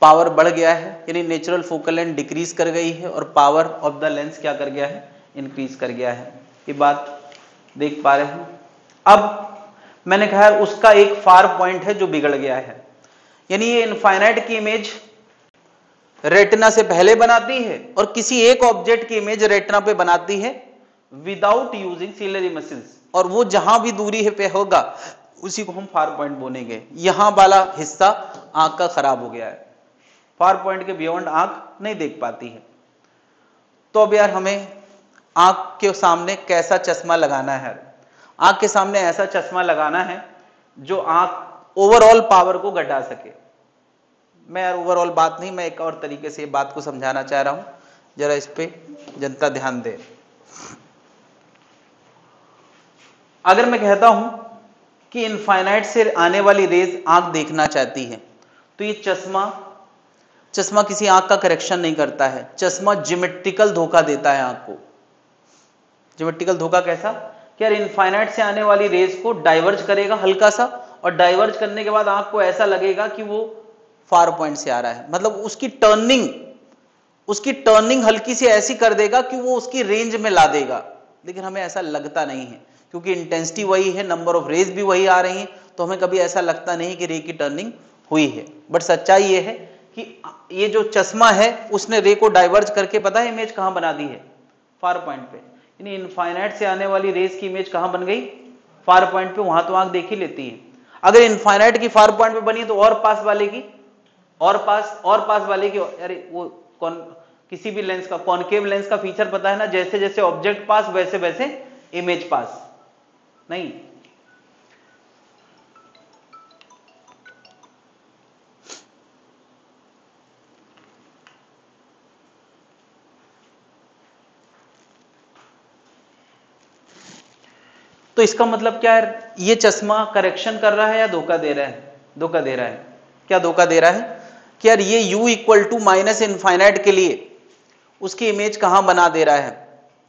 पावर बढ़ गया है, यानी नेचुरल फोकल लेंथ डिक्रीज कर गई है और पावर ऑफ द लेंस क्या कर गया है? इंक्रीज कर गया है। ये बात देख पा रहे हैं? अब मैंने कहा उसका एक फार पॉइंट है जो बिगड़ गया है, यानी ये इनफाइनाइट की इमेज रेटिना से पहले बनाती है और किसी एक ऑब्जेक्ट की इमेज रेटिना पे बनाती है विदाउट यूजिंग सीलियरी मसल्स, और वो जहां भी दूरी पे होगा उसी को हम फार पॉइंट बोलेंगे। यहां वाला हिस्सा आंख का खराब हो गया है, फार पॉइंट के बियॉन्ड आंख नहीं देख पाती है। तो अब यार हमें आंख के सामने कैसा चश्मा लगाना है? आंख के सामने ऐसा चश्मा लगाना है जो आंख ओवरऑल पावर को घटा सके। मैं यार ओवरऑल बात नहीं, मैं एक और तरीके से ये बात को समझाना चाह रहा हूं, जरा इस पे जनता ध्यान दे। अगर मैं कहता हूं कि इनफाइनाइट से आने वाली रेज आंख देखना चाहती है, तो ये चश्मा किसी आंख का करेक्शन नहीं करता है, चश्मा ज्योमेट्रिकल धोखा देता है आंख को। ज्योमेट्रिकल धोखा कैसा? कि यार इनफाइनाइट से आने वाली रेज को डाइवर्ज करेगा हल्का सा, और डाइवर्ज करने के बाद आंख को ऐसा लगेगा कि वो फार पॉइंट से आ रहा है, मतलब उसकी टर्निंग हल्की सी ऐसी कर देगा कि वो उसकी रेंज में ला देगा। लेकिन हमें ऐसा लगता नहीं है, क्योंकि इंटेंसिटी वही है, नंबर ऑफ रेज भी वही आ रही हैं, तो हमें कभी ऐसा लगता नहीं कि रे की टर्निंग हुई है। बट सच्चाई ये है कि ये जो चश्मा है उसने रे को डाइवर्ज करके, पता है इमेज कहां बना दी है? फार पॉइंट पे। यानी इनफाइनाइट से आने वाली रेज की इमेज कहां बन गई? फार पॉइंट पे। वहां तो आंख देख ही लेती है। अगर इनफाइनाइट की फार पॉइंट पे बनी तो और पास वाले की, और पास वाले की, अरे वो किसी भी लेंस का, कॉनकेव लेंस का फीचर पता है ना, जैसे जैसे ऑब्जेक्ट पास वैसे वैसे इमेज पास। नहीं, तो इसका मतलब क्या है? ये चश्मा करेक्शन कर रहा है या धोखा दे रहा है? धोखा दे रहा है। क्या धोखा दे रहा है? कि यार ये u equal to minus infinite के लिए उसकी इमेज कहां बना दे रहा है?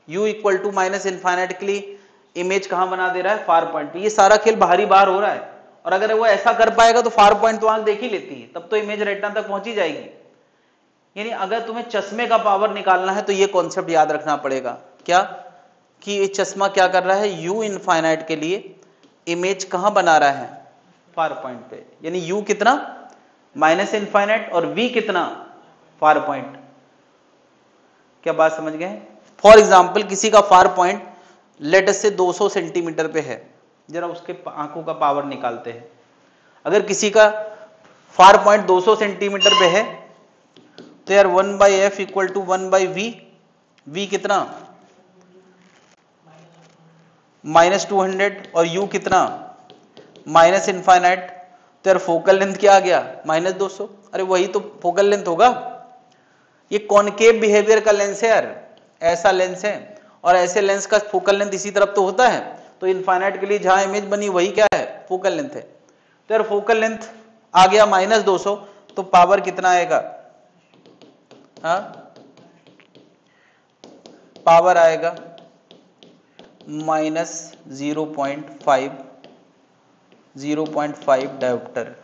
u equal to minus infinite के लिए इमेज कहां बना दे रहा है, फार पॉइंट पे। ये सारा खेल बाहरी बाहर हो रहा है, और अगर वो ऐसा कर पाएगा तो फार पॉइंट तो आंख देख ही लेती है, तब तो इमेज रेटिना तक पहुंची जाएगी। यानी अगर तुम्हें चश्मे का पावर निकालना है तो ये कॉन्सेप्ट याद रखना पड़ेगा, क्या कि ये चश्मा क्या कर रहा है, u इनफाइनाइट के लिए इमेज कहां बना रहा है, फार पॉइंट पे। यानी u कितना, माइनस इनफाइनाइट, और v कितना, फार पॉइंट। क्या बात समझ गए? फॉर एग्जाम्पल किसी का फार पॉइंट लेट अस से 200 सेंटीमीटर पे है, जरा उसके आंखों का पावर निकालते हैं। अगर किसी का फार पॉइंट 200 सेंटीमीटर पे है तो यार 1/f equal to 1/v, v कितना, -200, और u कितना, माइनस इनफाइनाइट। तो यार फोकल लेंथ क्या आ गया, -200। अरे वही तो फोकल लेंथ होगा। ये कॉनकेव बिहेवियर का लेंस है यार, ऐसा लेंस है, और ऐसे लेंस का फोकल लेंथ इसी तरफ तो होता है। तो इनफाइनाइट के लिए जहां इमेज बनी वही क्या है, फोकल लेंथ है। तो यार फोकल लेंथ आ गया -200, तो पावर कितना आएगा, हाँ पावर आएगा -0.5 डायोप्टर।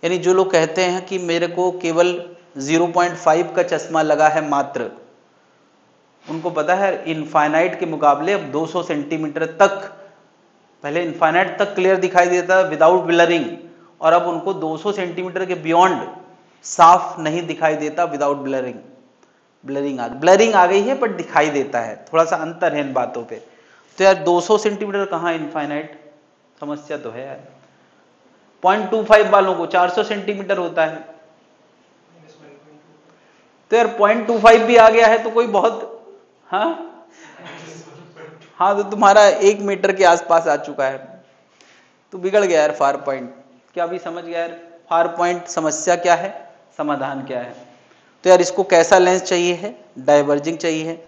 यानी जो लोग कहते हैं कि मेरे को केवल 0.5 का चश्मा लगा है मात्र, उनको पता है इनफाइनाइट के मुकाबले अब 200 सेंटीमीटर तक, पहले इनफाइनाइट तक क्लियर दिखाई देता है विदाउट ब्लरिंग, और अब उनको 200 सेंटीमीटर के बियॉन्ड साफ नहीं दिखाई देता विदाउट ब्लरिंग। ब्लरिंग आ गई है बट दिखाई देता है, थोड़ा सा अंतर है इन बातों पे। तो यार 200 सेंटीमीटर कहाँ इनफाइनाइट, समस्या तो है यार। 0.25 वालों को 400 सेंटीमीटर होता है, तो यार 0.25 भी आ गया है तो कोई बहुत, हाँ तो तुम्हारा 1 मीटर के आसपास आ चुका है, तो बिगड़ गया यार फार पॉइंट। क्या अभी समझ गया यार, फार पॉइंट समस्या क्या है, समाधान क्या है। तो यार इसको कैसा लेंस चाहिए है, डाइवर्जिंग चाहिए है।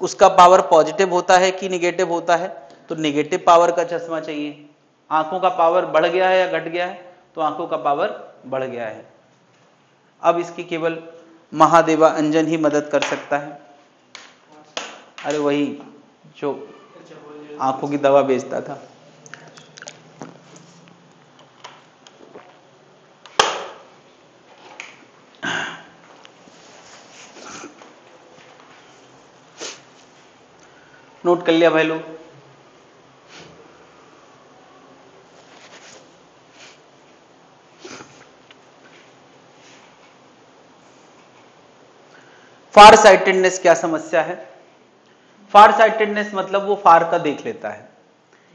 उसका पावर पॉजिटिव होता है कि निगेटिव होता है, तो निगेटिव पावर का चश्मा चाहिए। आंखों का पावर बढ़ गया है या घट गया है, तो आंखों का पावर बढ़ गया है। अब इसकी केवल महादेवा अंजन ही मदद कर सकता है। अरे वही जो आंखों की दवा बेचता था। नोट कर लिया भाई लोग? फार साइटेडनेस क्या समस्या है? फार साइटेडनेस मतलब वो फार का देख लेता है।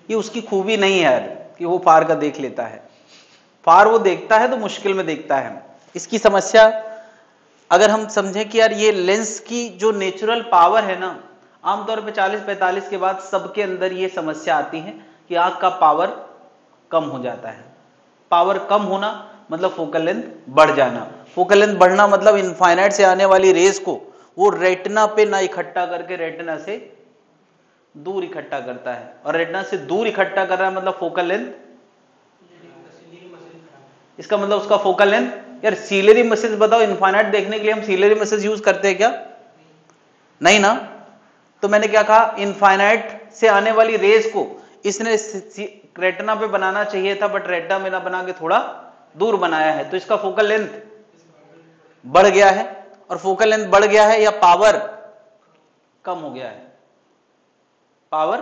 ये उसकी खूबी नहीं है यार कि वो फार का देख लेता है, फार वो देखता है तो मुश्किल में देखता है। इसकी समस्या अगर हम समझें कि यार ये लेंस की जो नेचुरल पावर है ना, आमतौर पे 40-45 के बाद सबके अंदर ये समस्या आती है कि आंख का पावर कम हो जाता है। पावर कम होना मतलब फोकल लेंथ बढ़ जाना। फोकल लेंथ बढ़ना मतलब इनफाइनाइट से आने वाली रेस को वो रेटिना पे ना इकट्ठा करके रेटिना से दूर इकट्ठा करता है, और रेटिना से दूर इकट्ठा कर रहा है मतलब फोकल लेंथ, इसका मतलब उसका फोकल लेंथ। यार सीलरी मसल्स बताओ, इनफाइनाइट देखने के लिए हम सीलरी मसल्स यूज करते हैं क्या? नहीं ना। तो मैंने क्या कहा, इनफाइनाइट से आने वाली रेस को इसने रेटिना पे बनाना चाहिए था, बट रेटिना में ना बना के थोड़ा दूर बनाया है, तो इसका फोकल लेंथ बढ़ गया है। और फोकल लेंथ बढ़ गया है या पावर कम हो गया है? पावर।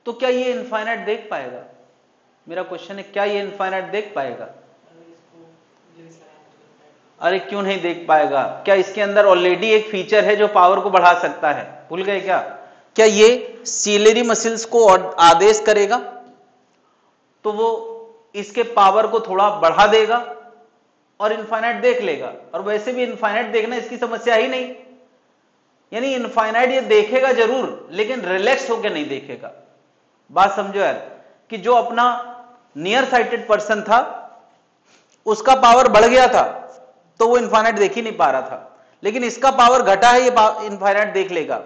तो क्या ये इनफाइनाइट देख पाएगा? मेरा क्वेश्चन है, क्या ये इनफाइनाइट देख पाएगा? अरे क्यों नहीं देख पाएगा? क्या इसके अंदर ऑलरेडी एक फीचर है जो पावर को बढ़ा सकता है? भूल गए क्या? क्या ये सीलरी मसल्स को आदेश करेगा तो वो इसके पावर को थोड़ा बढ़ा देगा और इनफाइनाइट देख लेगा? और वैसे भी इनफाइनाइट देखना इसकी समस्या ही नहीं। यानी इनफाइनाइट ये देखेगा जरूर, लेकिन रिलैक्स होकर नहीं देखेगा। बात समझो यार, कि जो अपना नियर साइटेड पर्सन था उसका पावर बढ़ गया था तो वो इनफाइनाइट देख ही नहीं पा रहा था, लेकिन इसका पावर घटा है, ये इनफाइनाइट देख लेगा।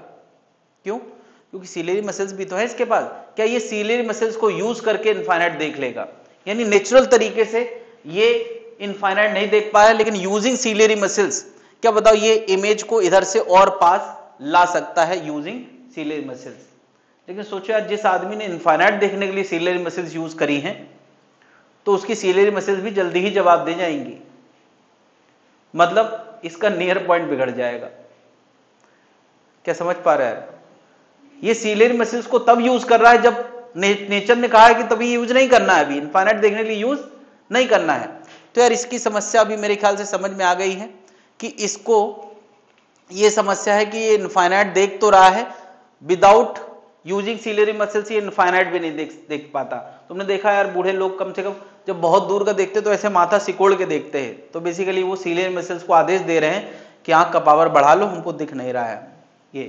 क्यों? क्योंकि सीलरी मसल्स भी तो है इसके पास। क्या ये सीलरी मसल्स को यूज करके इनफाइनाइट देख लेगा? यानी नेचुरल तरीके से ये इनफाइनाइट नहीं देख पाया, लेकिन यूजिंग सीलरी मसल्स, क्या बताओ, ये इमेज को इधर से और पास ला सकता है यूजिंग सीलरी मसल्स। लेकिन सोचो यार, जिस आदमी ने इनफाइनाइट देखने के लिए सीलियरी मसल्स यूज करी हैं तो उसकी सीलियरी मसल्स भी जल्दी ही जवाब दे जाएंगी, मतलब इसका नियर पॉइंट बिगड़ जाएगा। क्या समझ पा रहा है? ये सीलियरी मसल्स को तब यूज कर रहा है जब नेचर ने कहा है कि तभी यूज नहीं करना है, अभी इनफाइनाइट देखने के लिए यूज नहीं करना है। तो यार इसकी समस्या अभी मेरे ख्याल से समझ में आ गई है कि इसको ये समस्या है कि ये इनफाइनाइट देख तो रहा है, विदाउट यूजिंग सीलियरी मसल्स ये इनफाइनाइट भी नहीं देख पाता। तुमने देखा यार, बूढ़े लोग कम से कम जब बहुत दूर का देखते तो ऐसे माथा सिकोड़ के देखते हैं, तो बेसिकली वो सीलियरी मसल्स को आदेश दे रहे हैं कि आंख का पावर बढ़ा लो, हमको दिख नहीं रहा है ये।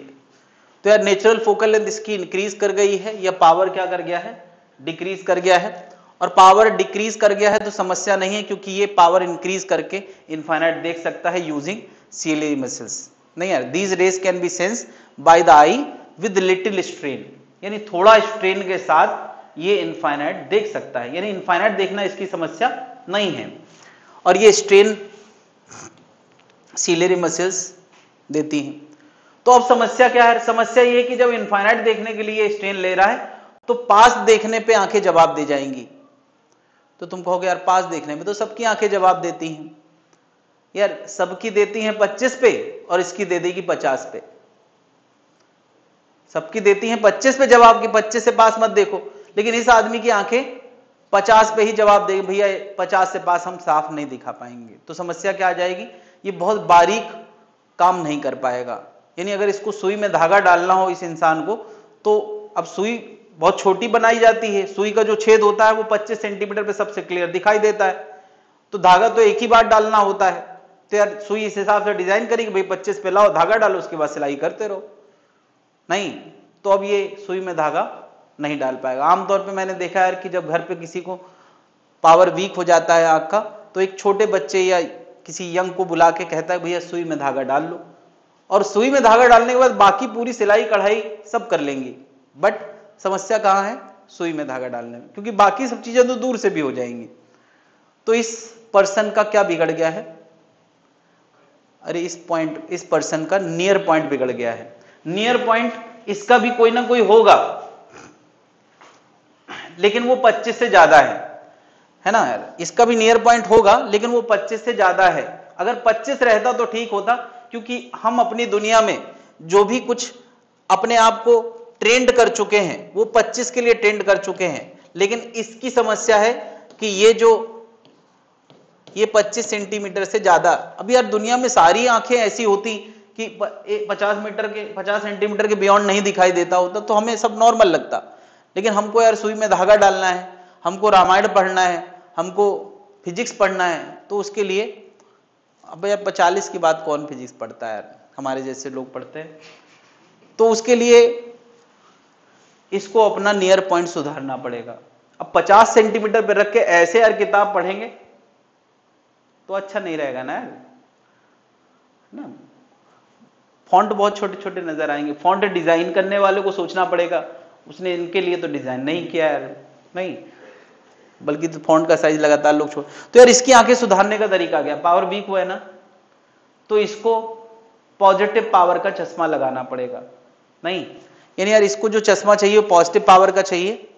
तो यार नेचुरल फोकल लेंथ इसकी इंक्रीज कर गई है, या पावर क्या कर गया है, डिक्रीज कर गया है। और पावर डिक्रीज कर गया है तो समस्या नहीं है, क्योंकि ये पावर इंक्रीज करके इनफाइनाइट देख सकता है यूजिंग सीलियरी मसल्स। नहीं यार, these raise can be sense by the I with little strain, यानी थोड़ा स्ट्रेन के साथ ये इनफाइनाइट देख सकता है, यानी इनफाइनाइट देखना इसकी समस्या नहीं है। और ये स्ट्रेन सीलियरी मसल्स देती हैं। तो अब समस्या क्या है? समस्या ये कि जब इनफाइनाइट देखने के लिए स्ट्रेन ले रहा है तो पास देखने पे आंखें जवाब दे जाएंगी। तो तुम कहोगे यार पास देखने में तो सबकी आंखें जवाब देती हैं। यार सबकी देती हैं 25 पे और इसकी दे देगी 50 पे। सबकी देती हैं 25 पे जवाब की 25 से पास मत देखो, लेकिन इस आदमी की आंखें 50 पे ही जवाब देगी, भैया 50 से पास हम साफ नहीं दिखा पाएंगे। तो समस्या क्या आ जाएगी? ये बहुत बारीक काम नहीं कर पाएगा। यानी अगर इसको सुई में धागा डालना हो इस इंसान को, तो अब सुई बहुत छोटी बनाई जाती है, सुई का जो छेद होता है वो 25 सेंटीमीटर पे सबसे क्लियर दिखाई देता है, तो धागा तो एक ही बार डालना होता है। तो यार सुई इस हिसाब से डिजाइन करेगी, भाई 25 पे लाओ, धागा डालो, उसके बाद सिलाई करते रहो। नहीं, तो अब ये सुई में धागा नहीं डाल पाएगा। आमतौर पे मैंने देखा है कि जब घर पे किसी को पावर वीक हो जाता है आंख का, तो एक छोटे बच्चे या किसी यंग को बुला के कहता है भैया सुई में धागा डाल लो, और सुई में धागा डालने के बाद बाकी पूरी सिलाई कढ़ाई सब कर लेंगी। बट समस्या कहां है? सुई में धागा डालने में, क्योंकि बाकी सब चीजें तो दूर से भी हो जाएंगी। तो इस पर्सन का क्या बिगड़ गया है? अरे इस पर्सन का नियर पॉइंट बिगड़ गया है। नियर पॉइंट इसका भी कोई ना कोई होगा, लेकिन वो 25 से ज्यादा है ना यार? इसका भी नियर पॉइंट होगा, लेकिन वो 25 से ज्यादा है। अगर 25 रहता तो ठीक होता, क्योंकि हम अपनी दुनिया में जो भी कुछ अपने आप को ट्रेंड कर चुके हैं वो 25 के लिए ट्रेंड कर चुके हैं। लेकिन इसकी समस्या है कि ये 25 सेंटीमीटर से ज्यादा, अब यार दुनिया में सारी आंखें ऐसी होती कि 50 सेंटीमीटर के बियॉन्ड नहीं दिखाई देता होता, तो हमें सब नॉर्मल लगता। लेकिन हमको यार सुई में धागा डालना है, हमको रामायण पढ़ना है, हमको फिजिक्स पढ़ना है, तो उसके लिए अब यार 45 की बात कौन फिजिक्स पढ़ता है यार, हमारे जैसे लोग पढ़ते हैं। तो उसके लिए इसको अपना नियर पॉइंट सुधारना पड़ेगा। अब 50 सेंटीमीटर पे रख के ऐसे यार किताब पढ़ेंगे तो अच्छा नहीं रहेगा ना यार, ना? फॉन्ट बहुत छोटे छोटे नजर आएंगे। फॉन्ट डिजाइन करने वाले को सोचना पड़ेगा, उसने इनके लिए तो डिजाइन नहीं किया यार, नहीं, बल्कि तो फॉन्ट का साइज लगातार लोग छोड़। तो यार इसकी आंखें सुधारने का तरीका क्या? पावर वीक हुआ है ना, तो इसको पॉजिटिव पावर का चश्मा लगाना पड़ेगा। नहीं, यानी यार इसको जो चश्मा चाहिए वो पॉजिटिव पावर का चाहिए।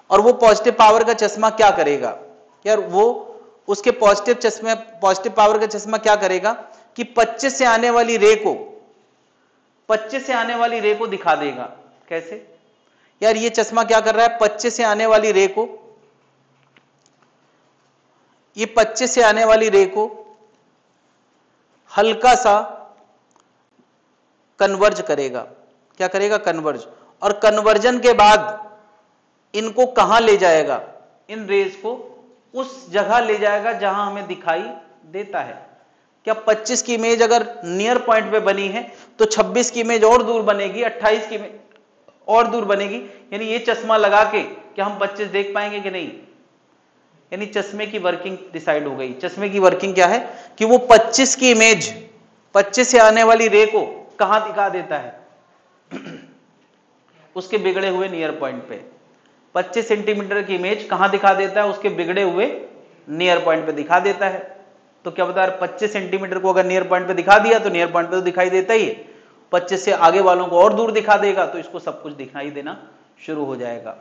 और वो पॉजिटिव पावर का चश्मा क्या करेगा यार? वो उसके पॉजिटिव पावर का चश्मा क्या करेगा कि 25 से आने वाली रे को दिखा देगा। कैसे यार? ये चश्मा क्या कर रहा है? 25 से आने वाली रे को, ये 25 से आने वाली रे को हल्का सा कन्वर्ज करेगा। क्या करेगा? कन्वर्ज। और कन्वर्जन के बाद इनको कहां ले जाएगा? इन रेज को उस जगह ले जाएगा जहां हमें दिखाई देता है। क्या 25 की इमेज अगर नियर पॉइंट पे बनी है तो 26 की इमेज और दूर बनेगी, 28 की इमेज और दूर बनेगी। यानी ये चश्मा लगा के क्या हम 25 देख पाएंगे कि नहीं? यानी चश्मे की वर्किंग डिसाइड हो गई। चश्मे की वर्किंग क्या है कि वो 25 की इमेज 25 से आने वाली रे को कहां दिखा देता है? उसके बिगड़े हुए नियर पॉइंट पे। 25 सेंटीमीटर की इमेज कहां दिखा देता है? उसके बिगड़े हुए नियर पॉइंट पे दिखा देता है। तो क्या बता रहा है? 25 सेंटीमीटर को अगर नियर पॉइंट पे दिखा दिया तो नियर पॉइंट पे तो दिखाई देता ही है। 25 से आगे वालों को और दूर दिखा देगा तो इसको सब कुछ दिखाई देना शुरू हो जाएगा।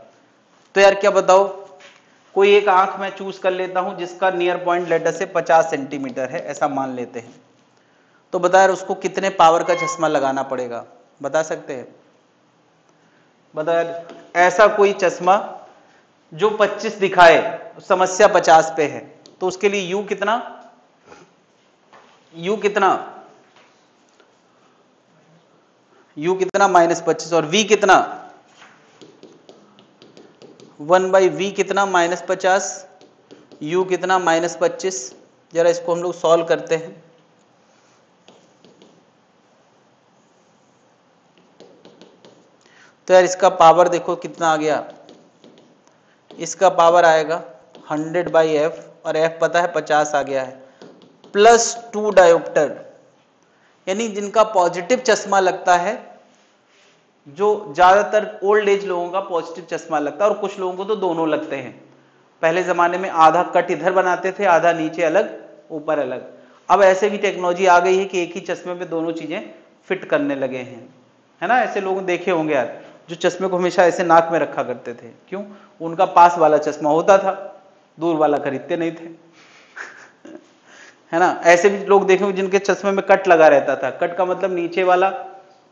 तो यार क्या बताओ, कोई एक आंख मैं चूज कर लेता हूं जिसका नियर पॉइंट लेटर से 50 सेंटीमीटर है, ऐसा मान लेते हैं। तो बता यार उसको कितने पावर का चश्मा लगाना पड़ेगा, बता सकते हैं? बता यार, ऐसा कोई चश्मा जो 25 दिखाए, समस्या 50 पे है, तो उसके लिए यू कितना, यू कितना, यू कितना -25 और वी कितना 1/v कितना -50, u कितना -25। जरा इसको हम लोग सॉल्व करते हैं। तो यार इसका पावर देखो कितना आ गया, इसका पावर आएगा 100/f और f पता है 50 आ गया है, +2 डायोप्टर। यानी जिनका पॉजिटिव चश्मा लगता है, जो ज्यादातर ओल्ड एज लोगों का पॉजिटिव चश्मा लगता है और कुछ लोगों को तो दोनों लगते हैं। पहले जमाने में आधा कट इधर बनाते थे, आधा नीचे अलग ऊपर अलग। अब ऐसे भी टेक्नोलॉजी आ गई है कि एक ही चश्मे में दोनों चीजें फिट करने लगे हैं, है ना। ऐसे लोग देखे होंगे यार जो चश्मे को हमेशा ऐसे नाक में रखा करते थे, क्यों? उनका पास वाला चश्मा होता था, दूर वाला खरीदते नहीं थे है ना। ऐसे भी लोग देखे होंगे जिनके चश्मे में कट लगा रहता था। कट का मतलब नीचे वाला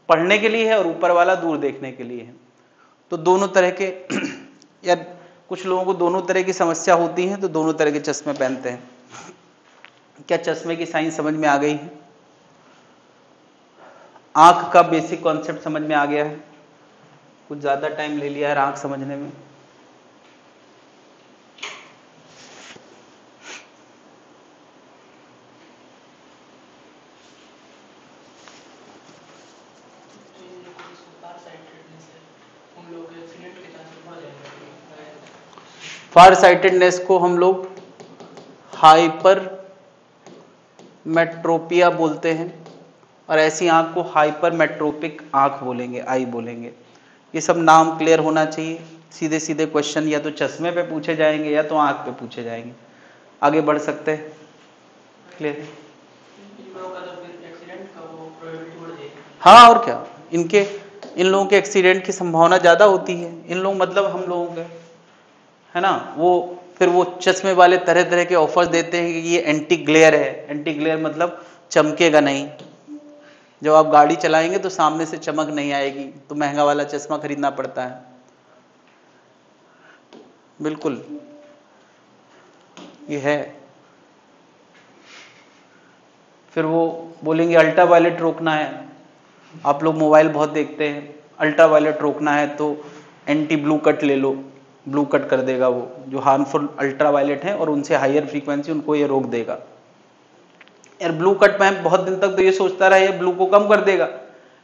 पढ़ने के लिए है और ऊपर वाला दूर देखने के लिए है। तो दोनों तरह के या कुछ लोगों को दोनों तरह की समस्या होती है, तो दोनों तरह के चश्मे पहनते हैं। क्या चश्मे की साइंस समझ में आ गई है? आंख का बेसिक कॉन्सेप्ट समझ में आ गया है? कुछ ज्यादा टाइम ले लिया है आंख समझने में। फार साइटेडनेस को हम लोग हाइपर मेट्रोपिया बोलते हैं और ऐसी आंख को हाइपर मेट्रोपिक आंख बोलेंगे, आई बोलेंगे। ये सब नाम क्लियर होना चाहिए। सीधे सीधे क्वेश्चन या तो चश्मे पे पूछे जाएंगे या तो आंख पे पूछे जाएंगे। आगे बढ़ सकते हैं? क्लियर? हाँ और क्या, इन लोगों के एक्सीडेंट की संभावना ज्यादा होती है। इन लोग मतलब हम लोगों के, है ना, वो फिर वो चश्मे वाले तरह तरह के ऑफर्स देते हैं कि ये एंटी ग्लेयर है। एंटी ग्लेयर मतलब चमकेगा नहीं, जब आप गाड़ी चलाएंगे तो सामने से चमक नहीं आएगी, तो महंगा वाला चश्मा खरीदना पड़ता है। बिल्कुल ये है। फिर वो बोलेंगे अल्ट्रा वायलेट रोकना है। आप लोग मोबाइल बहुत देखते हैं, अल्ट्रा वायलेट रोकना है तो एंटी ब्लू कट ले लो, ब्लू कट कर देगा वो जो हार्मफुल अल्ट्रा वायलेट है, और उनसे हायर फ्रीक्वेंसी उनको ये रोक देगा। यार ब्लू कट में बहुत दिन तक तो ये सोचता रहा ये ब्लू को कम कर देगा,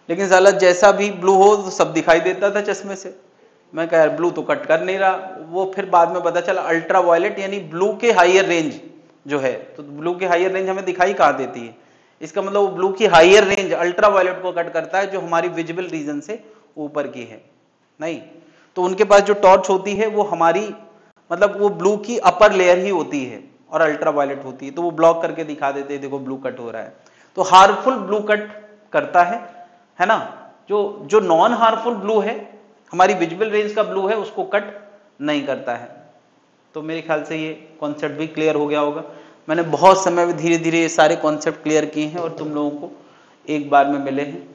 लेकिन साला जैसा भी ब्लू हो तो सब दिखाई देता था चश्मे से। मैं कह यार ब्लू तो कट कर नहीं रहा। वो फिर बाद में पता चला अल्ट्रा वायलेट यानी ब्लू के हायर रेंज जो है, तो ब्लू की हायर रेंज हमें दिखाई कहाँ देती है? इसका मतलब वो ब्लू की हायर रेंज अल्ट्रा वायलेट को कट करता है जो हमारी विजिबल रीजन से ऊपर की है। नहीं तो उनके पास जो टॉर्च होती है वो हमारी मतलब वो ब्लू की अपर लेयर ही होती है और अल्ट्रा वायलेट होती है, तो वो ब्लॉक करके दिखा देते हैं देखो ब्लू कट हो रहा है। तो हार्मफुल ब्लू कट करता है ना। जो नॉन हार्मफुल ब्लू है, हमारी विजिबल रेंज का ब्लू है, उसको कट नहीं करता है। तो मेरे ख्याल से ये कॉन्सेप्ट भी क्लियर हो गया होगा। मैंने बहुत समय में धीरे धीरे ये सारे कॉन्सेप्ट क्लियर किए हैं और तुम लोगों को एक बार में मिले हैं।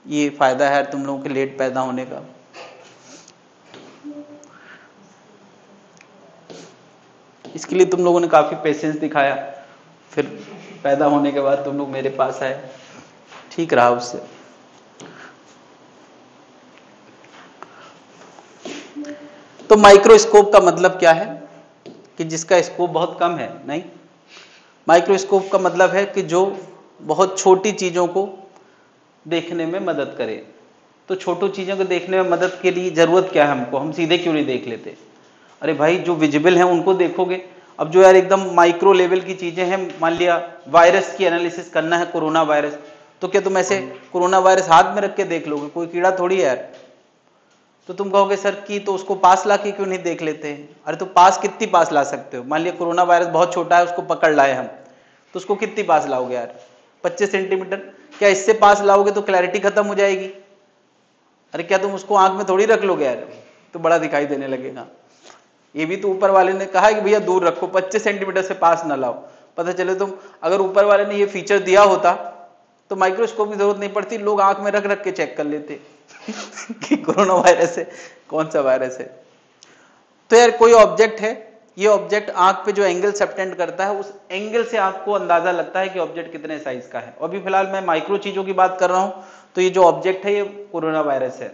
ये फायदा है तुम लोगों के लेट पैदा होने का। इसके लिए तुम लोगों ने काफी पेशेंस दिखाया, फिर पैदा होने के बाद तुम लोग मेरे पास आए, ठीक रहा उससे। तो माइक्रोस्कोप का मतलब क्या है? कि जिसका स्कोप बहुत कम है। नहीं, माइक्रोस्कोप का मतलब है कि जो बहुत छोटी चीजों को देखने में मदद करे। तो छोटी चीजों को देखने में मदद के लिए जरूरत क्या है हमको? हम सीधे क्यों नहीं देख लेते? अरे भाई जो विजिबल है उनको देखोगे। अब जो यार एकदम माइक्रो लेवल की चीजें हैं, मान लिया वायरस की एनालिसिस करना है, कोरोना वायरस, तो क्या तुम ऐसे कोरोना वायरस हाथ में रख के देख लोगे? कोई कीड़ा थोड़ी है यार। तो तुम कहोगे सर कि तो उसको पास ला के क्यों नहीं देख लेते हैं? अरे तो पास कितनी पास ला सकते हो? मान लिया कोरोना वायरस बहुत छोटा है, उसको पकड़ लाए हम, तो उसको कितनी पास लाओगे यार? 25 सेंटीमीटर। क्या इससे पास लाओगे तो क्लैरिटी खत्म हो जाएगी? अरे क्या तुम उसको आंख में थोड़ी रख लोगे यार, तो बड़ा दिखाई देने लगेगा। ये भी तो ऊपर वाले ने कहा है कि भैया दूर रखो, 25 सेंटीमीटर से पास ना लाओ। पता चले तुम, अगर ऊपर वाले ने ये फीचर दिया होता तो माइक्रोस्कोप की जरूरत नहीं पड़ती, लोग आंख में रख रख के चेक कर लेते कि कोरोना वायरस है, कौन सा वायरस है। तो यार कोई ऑब्जेक्ट है, ये ऑब्जेक्ट आंख पे जो एंगल सबटेंड करता है, उस एंगल से आपको अंदाजा लगता है कि ऑब्जेक्ट कितने साइज का है। और अभी फिलहाल मैं माइक्रो चीजों की बात कर रहा हूं, तो ये जो ऑब्जेक्ट है ये कोरोना वायरस है।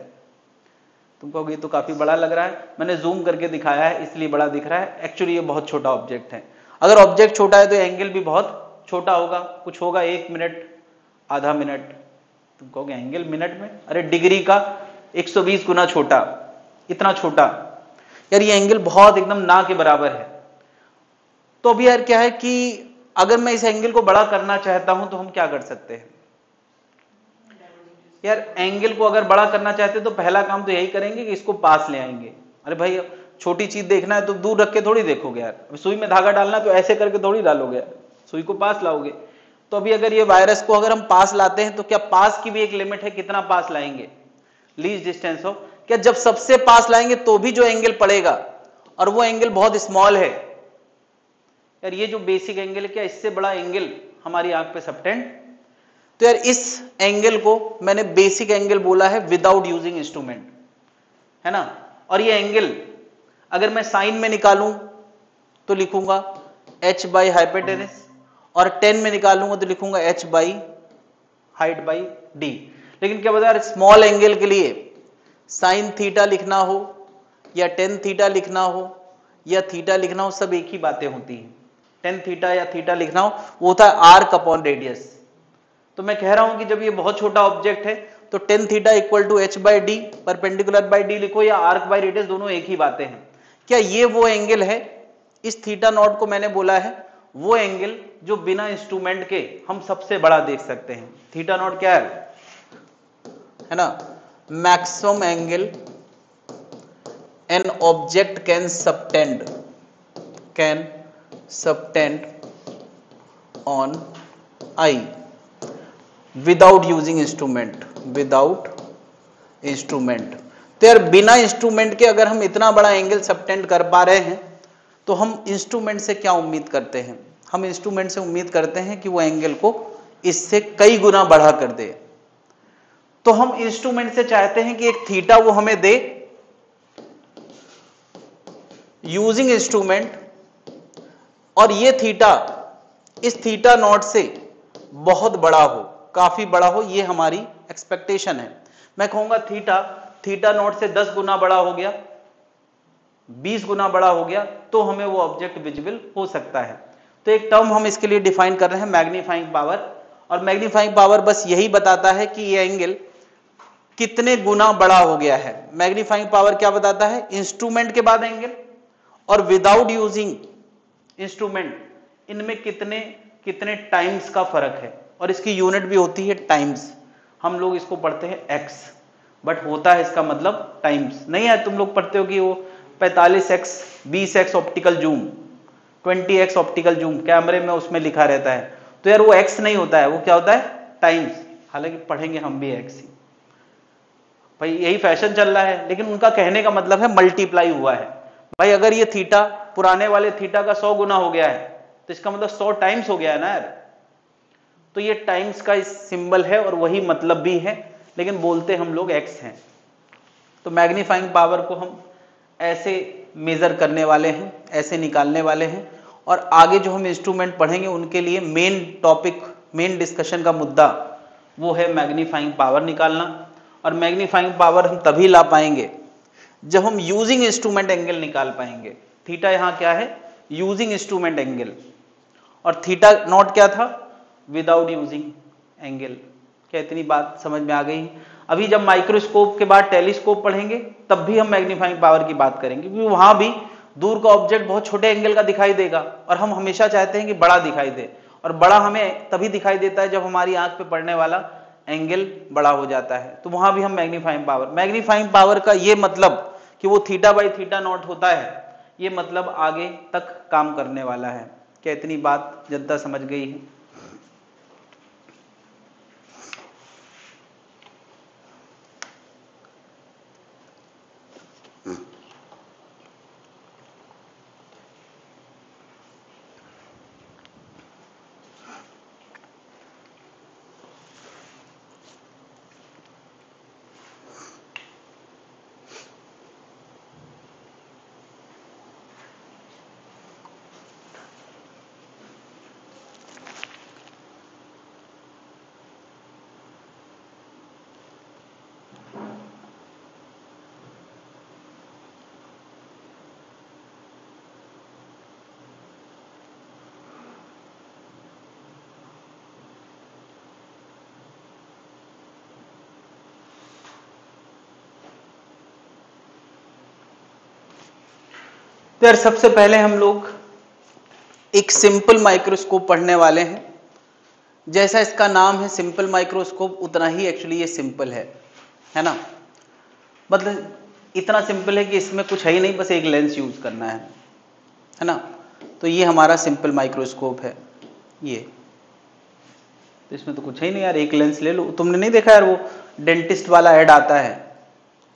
तुम कहोगे तो काफी बड़ा लग रहा है, मैंने जूम करके दिखाया है इसलिए बड़ा दिख रहा है, एक्चुअली ये बहुत छोटा ऑब्जेक्ट है। अगर ऑब्जेक्ट छोटा है तो एंगल भी बहुत छोटा होगा, कुछ होगा 1 मिनट, आधा मिनट। तुम कहोगे एंगल मिनट में, अरे डिग्री का 120 गुना छोटा, इतना छोटा यार, ये एंगल बहुत एकदम ना के बराबर है। तो अभी यार क्या है कि अगर मैं इस एंगल को बड़ा करना चाहता हूं तो हम क्या कर सकते हैं यार? एंगल को अगर बड़ा करना चाहते हैं तो पहला काम तो यही करेंगे कि इसको पास ले आएंगे। अरे भाई छोटी चीज देखना है तो दूर रख के थोड़ी देखोगे यार, अब सुई में धागा डालना है तो ऐसे करके थोड़ी डालोगे यार, सुई को पास लाओगे। तो अभी अगर ये वायरस को अगर हम पास लाते हैं तो क्या पास की भी एक लिमिट है, कितना पास लाएंगे? लीस्ट डिस्टेंस हो, क्या जब सबसे पास लाएंगे तो भी जो एंगल पड़ेगा और वो एंगल बहुत स्मॉल है यार, ये जो बेसिक एंगल है, क्या इससे बड़ा एंगल हमारी आंख पे सबटेंड? तो यार इस एंगल को मैंने बेसिक एंगल बोला है विदाउट यूजिंग इंस्ट्रूमेंट, है ना। और ये एंगल अगर मैं साइन में निकालूं तो लिखूंगा h बाई हाइपोटेनस, और 10 में निकालूंगा तो लिखूंगा h by height by d। लेकिन क्या बता, स्मॉल एंगल के लिए साइन थीटा लिखना हो या टेन थीटा लिखना हो या थीटा लिखना हो, सब एक ही बातें होती हैं। टेन थीटा या थीटा लिखना हो वो होता है आर्क अपॉन रेडियस। तो मैं कह रहा हूं कि जब ये बहुत छोटा ऑब्जेक्ट है तो tan theta equal to h by डी, परपेंडिकुलर बाई डी लिखो या आर्क बाई रेडियस, दोनों एक ही बातें हैं। क्या ये वो एंगल है, इस थीटा नॉट को मैंने बोला है वो एंगल जो बिना इंस्ट्रूमेंट के हम सबसे बड़ा देख सकते हैं। थीटा नॉट क्या है ना, maximum angle an object can subtend on I without using instrument, तो यार बिना इंस्ट्रूमेंट के अगर हम इतना बड़ा एंगल सबटेंड कर पा रहे हैं तो हम इंस्ट्रूमेंट से क्या उम्मीद करते हैं? हम इंस्ट्रूमेंट से उम्मीद करते हैं कि वो एंगल को इससे कई गुना बढ़ा कर दे। तो हम इंस्ट्रूमेंट से चाहते हैं कि एक थीटा वो हमें दे यूजिंग इंस्ट्रूमेंट, और ये थीटा इस थीटा नॉट से बहुत बड़ा हो, काफी बड़ा हो, ये हमारी एक्सपेक्टेशन है। मैं कहूंगा थीटा नॉट से 10 गुना बड़ा हो गया, 20 गुना बड़ा हो गया, तो हमें वो ऑब्जेक्ट विजिबल हो सकता है। तो एक टर्म हम इसके लिए डिफाइन कर रहे हैं, मैग्नीफाइंग पावर। और मैग्नीफाइंग पावर बस यही बताता है कि ये एंगल कितने गुना बड़ा हो गया है। मैग्नीफाइंग पावर क्या बताता है? इंस्ट्रूमेंट के बाद एंगल और विदाउट यूजिंग इंस्ट्रूमेंट, इनमें कितने टाइम्स का फर्क है। और इसकी यूनिट भी होती है टाइम्स। हम लोग इसको पढ़ते हैं एक्स, बट होता है इसका मतलब टाइम्स। नहीं है, तुम लोग पढ़ते हो कि वो 45x 20x optical zoom, 20x optical zoom कैमरे में उसमें लिखा रहता है, तो यार वो x नहीं होता है, वो क्या होता है? टाइम्स। हालांकि पढ़ेंगे हम भी x ही, भाई यही फैशन चल रहा है, लेकिन उनका कहने का मतलब है मल्टीप्लाई हुआ है। भाई अगर ये थीटा पुराने वाले थीटा का 100 गुना हो गया है तो इसका मतलब 100 टाइम्स हो गया है ना यार। तो ये टाइम्स का सिंबल है और वही मतलब भी है, लेकिन बोलते हम लोग x हैं। तो मैग्नीफाइंग पावर को हम ऐसे मेजर करने वाले हैं, ऐसे निकालने वाले हैं। और आगे जो हम इंस्ट्रूमेंट पढ़ेंगे उनके लिए मेन टॉपिक, मेन डिस्कशन का मुद्दा वो है मैग्नीफाइंग पावर निकालना। और मैग्नीफाइंग पावर हम तभी ला पाएंगे जब हम यूजिंग इंस्ट्रूमेंट एंगल निकाल पाएंगे। थीटा यहां क्या है? Using instrument angle. और थीटा नॉट क्या था? Without using angle. क्या इतनी बात समझ में आ गई? अभी जब माइक्रोस्कोप के बाद टेलीस्कोप पढ़ेंगे तब भी हम मैग्नीफाइंग पावर की बात करेंगे, क्योंकि वहां भी दूर का ऑब्जेक्ट बहुत छोटे एंगल का दिखाई देगा और हम हमेशा चाहते हैं कि बड़ा दिखाई दे। और बड़ा हमें तभी दिखाई देता है जब हमारी आंख पे पड़ने वाला एंगल बड़ा हो जाता है। तो वहां भी हम मैग्नीफाइंग पावर का ये मतलब कि वो थीटा बाई थीटा नॉट होता है, ये मतलब आगे तक काम करने वाला है। क्या इतनी बात जनता समझ गई है? तो यार सबसे पहले हम लोग एक सिंपल माइक्रोस्कोप पढ़ने वाले हैं। जैसा इसका नाम है सिंपल माइक्रोस्कोप, उतना ही एक्चुअली ये सिंपल है ना। मतलब इतना सिंपल है कि इसमें कुछ है ही नहीं, बस एक लेंस यूज करना है ना। तो ये हमारा सिंपल माइक्रोस्कोप है ये। तो इसमें तो कुछ है ही नहीं यार, एक लेंस ले लो। तुमने नहीं देखा यार वो डेंटिस्ट वाला ऐड आता है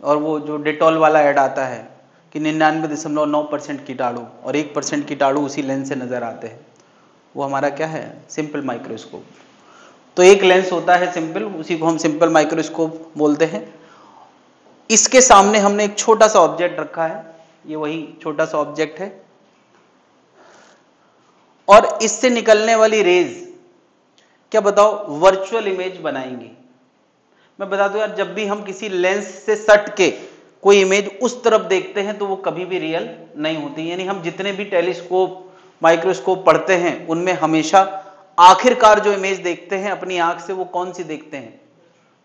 और वो जो डेटॉल वाला ऐड आता है कि 99.9% कीटाणु और 1% कीटाणु उसी लेंस से नजर आते हैं। वो हमारा क्या है, सिंपल माइक्रोस्कोप। तो एक लेंस होता है सिंपल, उसी को हम सिंपल माइक्रोस्कोप बोलते हैं। इसके सामने हमने एक छोटा सा ऑब्जेक्ट रखा है, ये वही छोटा सा ऑब्जेक्ट है, और इससे निकलने वाली रेज क्या बताओ, वर्चुअल इमेज बनाएंगी। मैं बता दूं यार, जब भी हम किसी लेंस से सट के कोई इमेज उस तरफ देखते हैं तो वो कभी भी रियल नहीं होती। यानी हम जितने भी टेलीस्कोप माइक्रोस्कोप पढ़ते हैं उनमें हमेशा आखिरकार जो इमेज देखते हैं अपनी आंख से, वो कौन सी देखते हैं,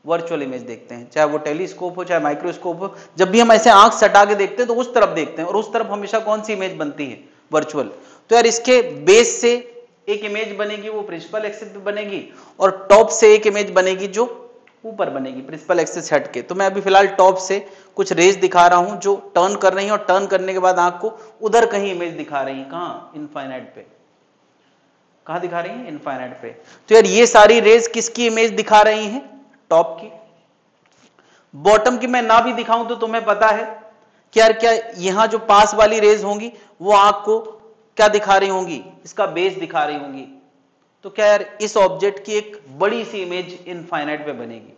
वर्चुअल इमेज देखते हैं। चाहे वो टेलीस्कोप हो चाहे माइक्रोस्कोप हो, जब भी हम ऐसे आंख सटा के देखते हैं तो उस तरफ देखते हैं, और उस तरफ हमेशा कौन सी इमेज बनती है, वर्चुअल। तो यार इसके बेस से एक इमेज बनेगी, वो प्रिंसिपल एक्सिस पे बनेगी, और टॉप से एक इमेज बनेगी जो ऊपर बनेगी प्रिंसिपल एक्सिस हट के। तो मैं अभी फिलहाल टॉप से कुछ रेज दिखा रहा हूं जो टर्न कर रही है, और टर्न करने के बाद आंख को उधर कहीं इमेज दिखा रही है। कहां, इनफाइनाइट पे। कहां दिखा रही है, इनफाइनाइट पे। तो यार ये सारी रेज किसकी इमेज दिखा रही हैं, टॉप की। बॉटम की मैं ना भी दिखाऊं तो तुम्हें पता है कि यार क्या यहां जो पास वाली रेज होंगी वो आंख को क्या दिखा रही होंगी, इसका बेस दिखा रही होंगी। तो क्या यार इस ऑब्जेक्ट की एक बड़ी सी इमेज इनफाइनाइट पे बनेगी।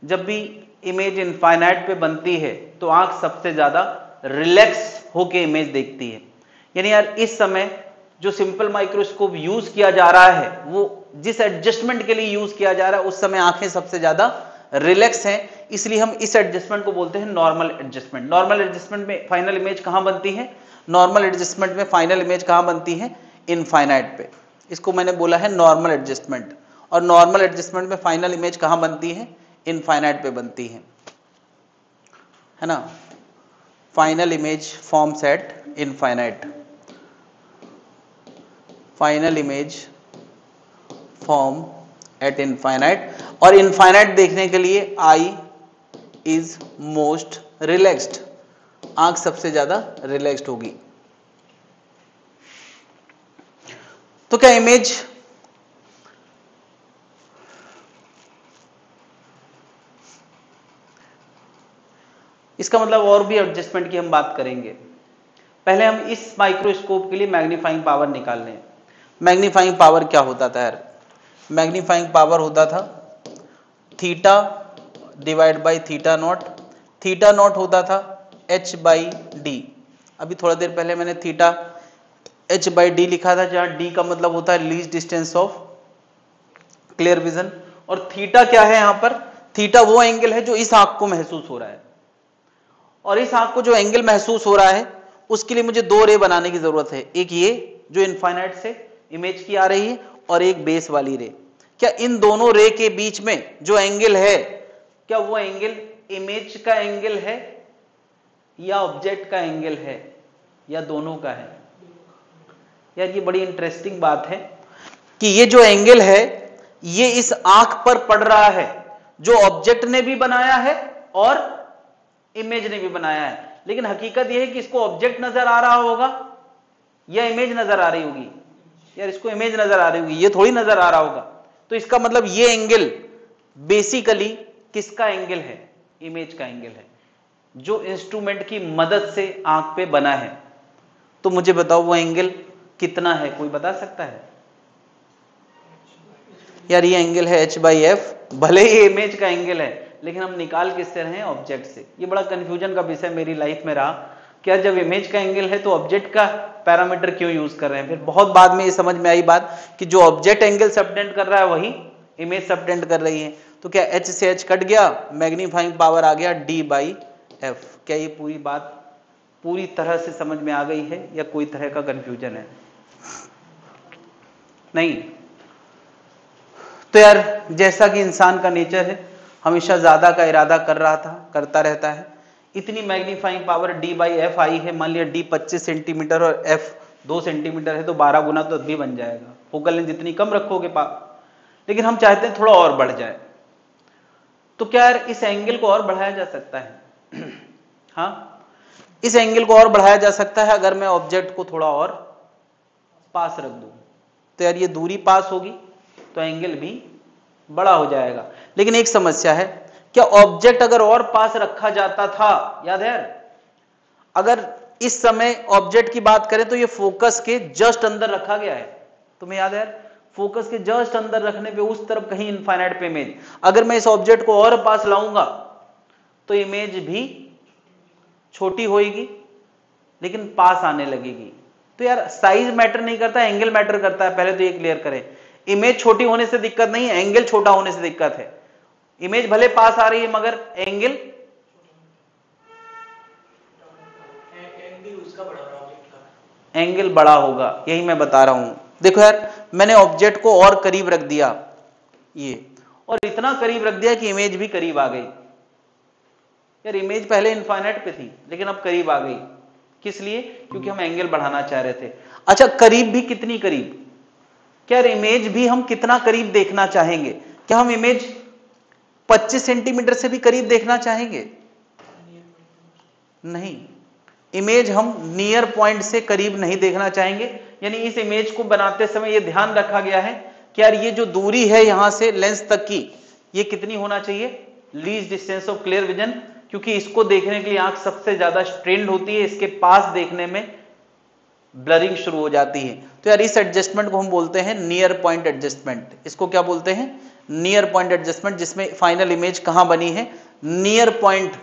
जब भी इमेज इनफाइनाइट पे बनती है तो आंख सबसे ज्यादा रिलैक्स होके इमेज देखती है। यानी यार इस समय जो सिंपल माइक्रोस्कोप यूज किया जा रहा है, वो जिस एडजस्टमेंट के लिए यूज किया जा रहा है उस समय आंखें सबसे ज्यादा रिलैक्स हैं, इसलिए हम इस एडजस्टमेंट को बोलते हैं नॉर्मल एडजस्टमेंट। नॉर्मल एडजस्टमेंट में फाइनल इमेज कहां बनती है, नॉर्मल एडजस्टमेंट में फाइनल इमेज कहां बनती है, इनफाइनाइट पे। इसको मैंने बोला है नॉर्मल एडजस्टमेंट। और नॉर्मल एडजस्टमेंट में फाइनल इमेज कहां बनती है, इनफाइनाइट पे बनती है ना। Final image forms eight infinite, final image form eight infinite. और इनफाइनाइट देखने के लिए आई इज मोस्ट रिलैक्स्ड, आंख सबसे ज्यादा रिलैक्स्ड होगी। तो क्या इमेज इसका मतलब और भी एडजस्टमेंट की हम बात करेंगे। पहले हम इस माइक्रोस्कोप के लिए मैग्नीफाइंग पावर निकाल लें। मैग्नीफाइंग पावर क्या होता था यार, मैग्नीफाइंग पावर होता था theta divide by theta naught. Theta naught होता था h बाई डी। अभी थोड़ा देर पहले मैंने थीटा h बाई डी लिखा था, जहां d का मतलब होता है least distance of clear vision. और थीटा क्या है यहां पर, थीटा वो एंगल है जो इस आंख को महसूस हो रहा है, और इस आंख को जो एंगल महसूस हो रहा है उसके लिए मुझे दो रे बनाने की जरूरत है। एक ये जो इनफाइनाइट से इमेज की आ रही है, और एक बेस वाली रे। क्या इन दोनों रे के बीच में जो एंगल है, क्या वो एंगल इमेज का एंगल है या ऑब्जेक्ट का एंगल है, या दोनों का है? यार ये बड़ी इंटरेस्टिंग बात है कि ये जो एंगल है ये इस आंख पर पड़ रहा है जो ऑब्जेक्ट ने भी बनाया है और इमेज ने भी बनाया है। लेकिन हकीकत यह है कि इसको ऑब्जेक्ट नजर आ रहा होगा या इमेज नजर आ रही होगी। यार इसको इमेज नजर आ रही होगी, ये थोड़ी नजर आ रहा होगा। तो इसका मतलब ये एंगल बेसिकली किसका एंगल है, इमेज का एंगल है, जो इंस्ट्रूमेंट की मदद से आंख पे बना है। तो मुझे बताओ वो एंगल कितना है, कोई बता सकता है? यार ये एंगल है h बाई एफ। भले ही इमेज का एंगल है लेकिन हम निकाल किससे रहे हैं, ऑब्जेक्ट से। ये बड़ा कंफ्यूजन का विषय मेरी लाइफ में रहा, क्या जब इमेज का एंगल है तो ऑब्जेक्ट का पैरामीटर क्यों यूज कर रहे हैं। फिर बहुत बाद में ये समझ में आई बात कि जो ऑब्जेक्ट एंगल सबटेंड कर रहा है वही इमेज सबटेंड कर रही है। तो क्या h से h कट गया, मैग्नीफाइंग पावर आ गया d बाई एफ। क्या ये पूरी बात पूरी तरह से समझ में आ गई है या कोई तरह का कंफ्यूजन है? नहीं। तो यार जैसा कि इंसान का नेचर है, हमेशा ज्यादा का इरादा कर रहा था, करता रहता है, इतनी मैग्नीफाइंग पावर d/f आई है, मान लिया d 25 सेंटीमीटर और f 2 सेंटीमीटर है, तो 12 गुना तो भी बन जाएगा। फोकल लेंथ जितनी कम रखोगे लेकिन हम चाहते हैं थोड़ा और बढ़ जाए, तो क्या यार इस एंगल को और बढ़ाया जा सकता है? हाँ, इस एंगल को और बढ़ाया जा सकता है अगर मैं ऑब्जेक्ट को थोड़ा और पास रख दूं। तो यार ये दूरी पास होगी तो एंगल भी बड़ा हो जाएगा। लेकिन एक समस्या है, क्या ऑब्जेक्ट अगर और पास रखा जाता था, याद है यार, अगर इस समय ऑब्जेक्ट की बात करें तो ये फोकस के जस्ट अंदर रखा गया है, तुम्हें याद है यार, फोकस के जस्ट अंदर रखने पे उस तरफ कहीं इनफाइनाइट पे इमेज, अगर मैं इस ऑब्जेक्ट को और पास लाऊंगा तो इमेज भी छोटी होगी लेकिन पास आने लगेगी। तो यार साइज मैटर नहीं करता, एंगल मैटर करता है, पहले तो ये क्लियर करें। इमेज छोटी होने से दिक्कत नहीं है, एंगल छोटा होने से दिक्कत है। इमेज भले पास आ रही है मगर एंगल एंगल बड़ा होगा, यही मैं बता रहा हूं। देखो यार, मैंने ऑब्जेक्ट को और करीब रख दिया ये, और इतना करीब रख दिया कि इमेज भी करीब आ गई। यार इमेज पहले इनफाइनाइट पे थी लेकिन अब करीब आ गई, किस लिए? क्योंकि हम एंगल बढ़ाना चाह रहे थे। अच्छा, करीब भी कितनी करीब? क्या इमेज भी हम कितना करीब देखना चाहेंगे? क्या हम इमेज 25 सेंटीमीटर से भी करीब देखना चाहेंगे? नहीं, इमेज हम नियर पॉइंट से करीब नहीं देखना चाहेंगे। यानी इस इमेज को बनाते समय यह ध्यान रखा गया है कि यार ये जो दूरी है यहां से लेंस तक की, ये कितनी होना चाहिए? Least distance of clear vision, क्योंकि इसको देखने के लिए आंख सबसे ज्यादा स्ट्रेन्ड होती है, इसके पास देखने में ब्लरिंग शुरू हो जाती है। तो यार इस एडजस्टमेंट को हम बोलते हैं नियर पॉइंट एडजस्टमेंट। इसको क्या बोलते हैं? नियर पॉइंट एडजस्टमेंट, जिसमें फाइनल इमेज कहां बनी है? नियर पॉइंट,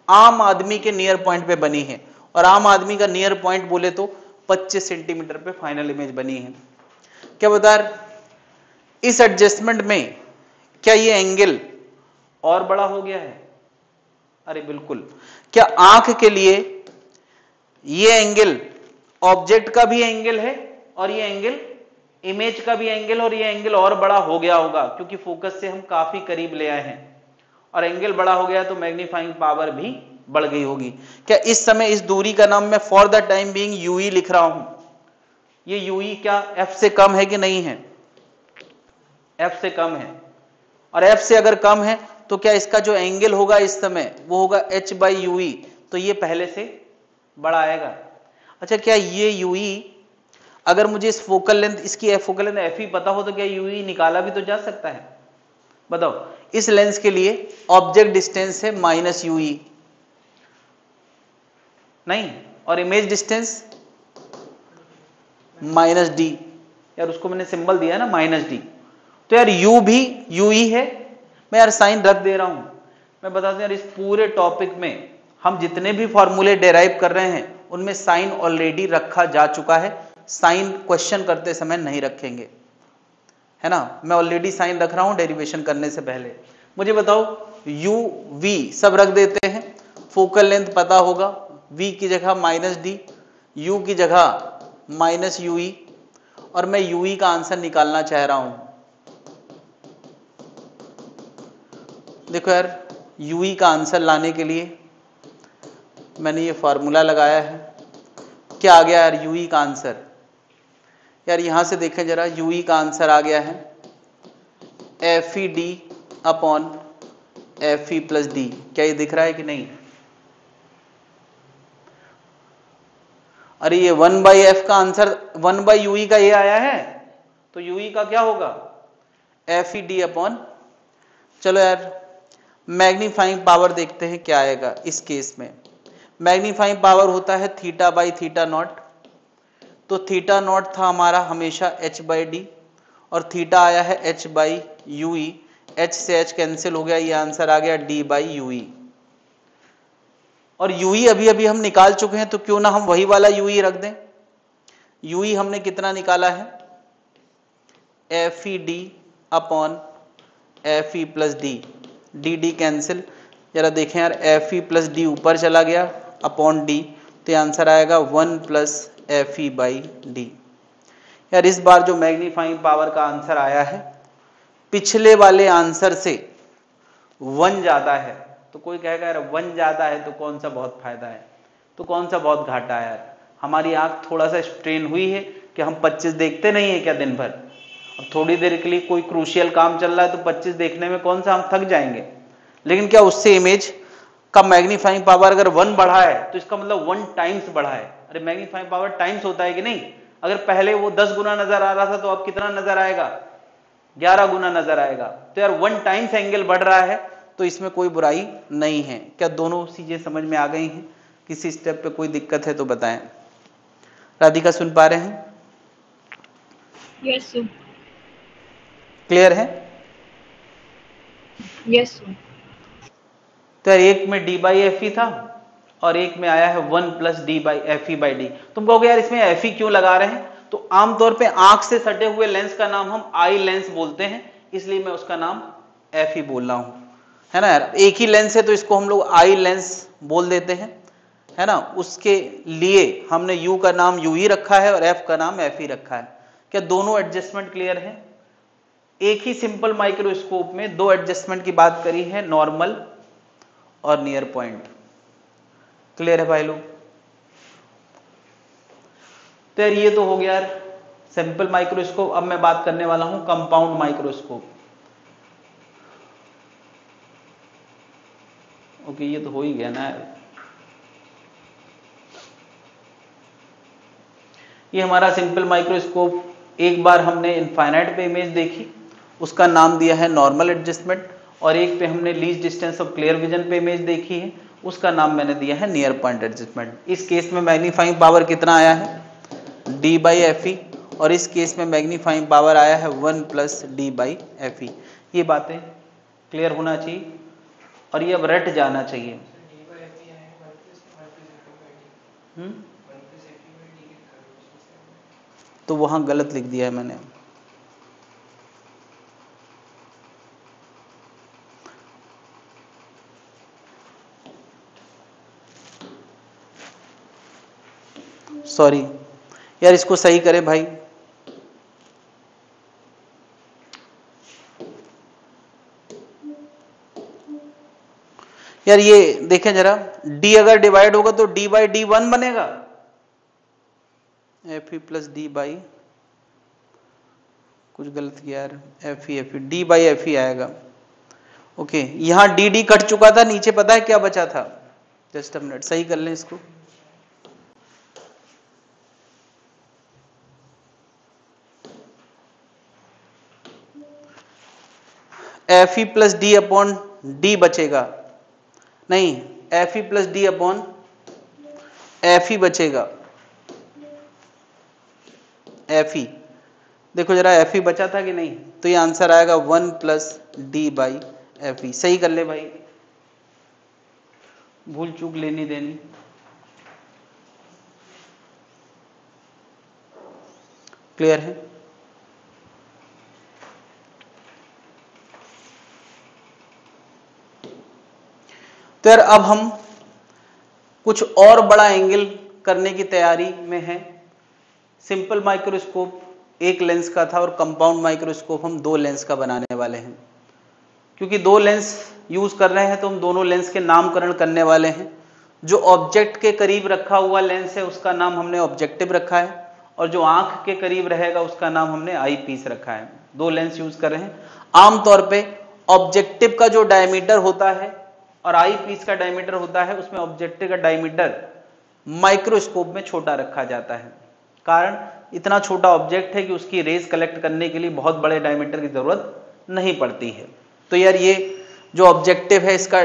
आम आदमी के नियर पॉइंट पे बनी है। और आम आदमी का नियर पॉइंट बोले तो 25 सेंटीमीटर पे फाइनल इमेज बनी है। क्या बता, इस एडजस्टमेंट में क्या ये एंगल और बड़ा हो गया है? अरे बिल्कुल। क्या आंख के लिए ये एंगल ऑब्जेक्ट का भी एंगल है और ये एंगल इमेज का भी एंगल, और ये एंगल और बड़ा हो गया होगा क्योंकि फोकस से हम काफी करीब ले आए हैं, और एंगल बड़ा हो गया तो मैग्नीफाइंग पावर भी बढ़ गई होगी। क्या इस समय इस दूरी का नाम मैं for the time being UE लिख रहा हूं? ये यूई क्या एफ से कम है कि नहीं है? एफ से कम है, और एफ से अगर कम है तो क्या इसका जो एंगल होगा इस समय वो होगा h/ui, तो ये पहले से बड़ा आएगा। अच्छा, क्या ये ui अगर मुझे इस फोकल लेंथ, इसकी फोकल लेंथ एफ ही पता हो तो क्या ui निकाला भी तो जा सकता है? बताओ, इस लेंस के लिए ऑब्जेक्ट डिस्टेंस है -ui, नहीं, और इमेज डिस्टेंस -d। यार उसको मैंने सिंबल दिया है ना -d, तो यार u भी ui है। मैं यार साइन रख दे रहा हूं। मैं बता दूं यार, इस पूरे टॉपिक में हम जितने भी फॉर्मूले डेराइव कर रहे हैं उनमें साइन ऑलरेडी रखा जा चुका है। साइन क्वेश्चन करते समय नहीं रखेंगे, है ना। मैं ऑलरेडी साइन रख रहा हूं डेरिवेशन करने से पहले। मुझे बताओ, u v सब रख देते हैं, फोकल लेंथ पता होगा, v की जगह -d, u की जगह -ui, और मैं ui का आंसर निकालना चाह रहा हूं। देखो यार, ui का आंसर लाने के लिए मैंने ये फार्मूला लगाया है। क्या आ गया यार ui का आंसर? यार यहां से देखें जरा, ui का आंसर आ गया है FED upon FE plus D। क्या ये दिख रहा है कि नहीं? अरे ये 1/f का आंसर 1/ui का ये आया है, तो ui का क्या होगा? FED अपॉन, चलो यार मैग्नीफाइंग पावर देखते हैं क्या आएगा इस केस में। मैग्नीफाइंग पावर होता है θ/θ0, तो θ0 था हमारा हमेशा h/d, और थीटा आया है h/ui, h से h कैंसिल हो गया, ये आंसर आ गया d/ui। और ui अभी अभी हम निकाल चुके हैं, तो क्यों ना हम वही वाला ui रख दें। ui हमने कितना निकाला है? FED upon FE plus D, dd cancel. जरा देखें यार, FE प्लस D ऊपर चला गया अपॉन D, तो आंसर आएगा 1 प्लस FE/D। यार इस बार जो मैग्नीफाइंग पावर का आंसर आया है पिछले वाले आंसर से 1 ज्यादा है। तो कोई कहेगा यार 1 ज्यादा है तो कौन सा बहुत फायदा है, तो कौन सा बहुत घाटा है यार। हमारी आंख थोड़ा सा स्ट्रेन हुई है कि हम 25 देखते नहीं है क्या दिन भर, अब थोड़ी देर के लिए कोई क्रूशियल काम चल रहा है तो 25 देखने में कौन सा हम थक जाएंगे। लेकिन क्या उससे इमेज का मैग्नीफाइंग पावर अगर 1 बढ़ा है तो इसका मतलब 1 टाइम्स बढ़ा है। अरे मैग्नीफाइंग पावर टाइम्स होता है कि नहीं, अगर पहले वो 10 गुना नजर आ रहा था तो अब कितना नजर आएगा, 11 गुना नजर आएगा। तो यार 1 टाइम्स एंगल बढ़ रहा है तो इसमें कोई बुराई नहीं है। क्या दोनों चीजें समझ में आ गई हैं? किसी स्टेप पे कोई दिक्कत है तो बताएं। राधिका सुन पा रहे हैं? Yes sir. क्लियर है? Yes sir. तो यार एक में डी बाई एफ ई था और एक में आया है 1 plus D by F E by D. तुम कहोगे यार इसमें एफ ई क्यों लगा रहे हैं, तो आमतौर पे आंख से सटे हुए लेंस का नाम हम आई लेंस बोलते हैं, इसलिए मैं उसका नाम एफ ई बोल रहा हूं, है ना यार। एक ही लेंस है तो इसको हम लोग आई लेंस बोल देते हैं, है ना। उसके लिए हमने यू का नाम यू ही रखा है और एफ का नाम एफ ही रखा है। क्या दोनों एडजस्टमेंट क्लियर है? एक ही सिंपल माइक्रोस्कोप में 2 एडजस्टमेंट की बात करी है, नॉर्मल और नियर पॉइंट। क्लियर है भाई लोग? तो यार ये तो हो गया यार सिंपल माइक्रोस्कोप। अब मैं बात करने वाला हूं कंपाउंड माइक्रोस्कोप। ओके ये तो हो ही गया ना यार। ये हमारा सिंपल माइक्रोस्कोप, एक बार हमने इनफाइनाइट पे इमेज देखी, उसका नाम दिया है नॉर्मल एडजस्टमेंट, और एक पे हमने least distance of clear vision पे इमेज देखी है, उसका नाम मैंने दिया है नियर पॉइंट एडजस्टमेंट। इस केस में मैग्नीफाइंग पावर कितना आया है, डी बाई एफ ई, और इस केस में मैग्नीफाइंग पावर आया है 1 प्लस डी बाई एफ ई। ये बातें क्लियर होना चाहिए और ये अब रट जाना चाहिए। तो वहां गलत लिख दिया है मैंने। सॉरी यार, इसको सही करें भाई। यार ये देखें जरा, d अगर डिवाइड होगा तो d बाई डी 1 बनेगा, F E plus D by, कुछ गलत किया यार, F E D by F ई आएगा। ओके यहां डी डी कट चुका था, नीचे पता है क्या बचा था, जस्ट अ मिनट सही कर लें इसको। F E plus D upon D बचेगा, नहीं F E plus D upon F E बचेगा, एफ ई। देखो जरा एफ ई बचा था कि नहीं, तो ये आंसर आएगा 1 प्लस डी बाई एफ ई। सही कर ले भाई, भूल चूक लेनी देनी। क्लियर है? तो यार अब हम कुछ और बड़ा एंगल करने की तैयारी में हैं। सिंपल माइक्रोस्कोप एक लेंस का था और कंपाउंड माइक्रोस्कोप हम 2 लेंस का बनाने वाले हैं। क्योंकि 2 लेंस यूज कर रहे हैं तो हम दोनों लेंस के नामकरण करने वाले हैं। जो ऑब्जेक्ट के करीब रखा हुआ लेंस है उसका नाम हमने ऑब्जेक्टिव रखा है, और जो आंख के करीब रहेगा उसका नाम हमने आई पीस रखा है। 2 लेंस यूज कर रहे हैं। आमतौर पे ऑब्जेक्टिव का जो डायमीटर होता है और आई पीस का डायमीटर होता है, उसमें ऑब्जेक्टिव का डायमीटर माइक्रोस्कोप में छोटा रखा जाता है। कारण इतना छोटा ऑब्जेक्ट है कि उसकी रेज कलेक्ट करने के लिए बहुत बड़े डायमीटर की जरूरत नहीं पड़ती है। तो यार ये जो ऑब्जेक्टिव है इसका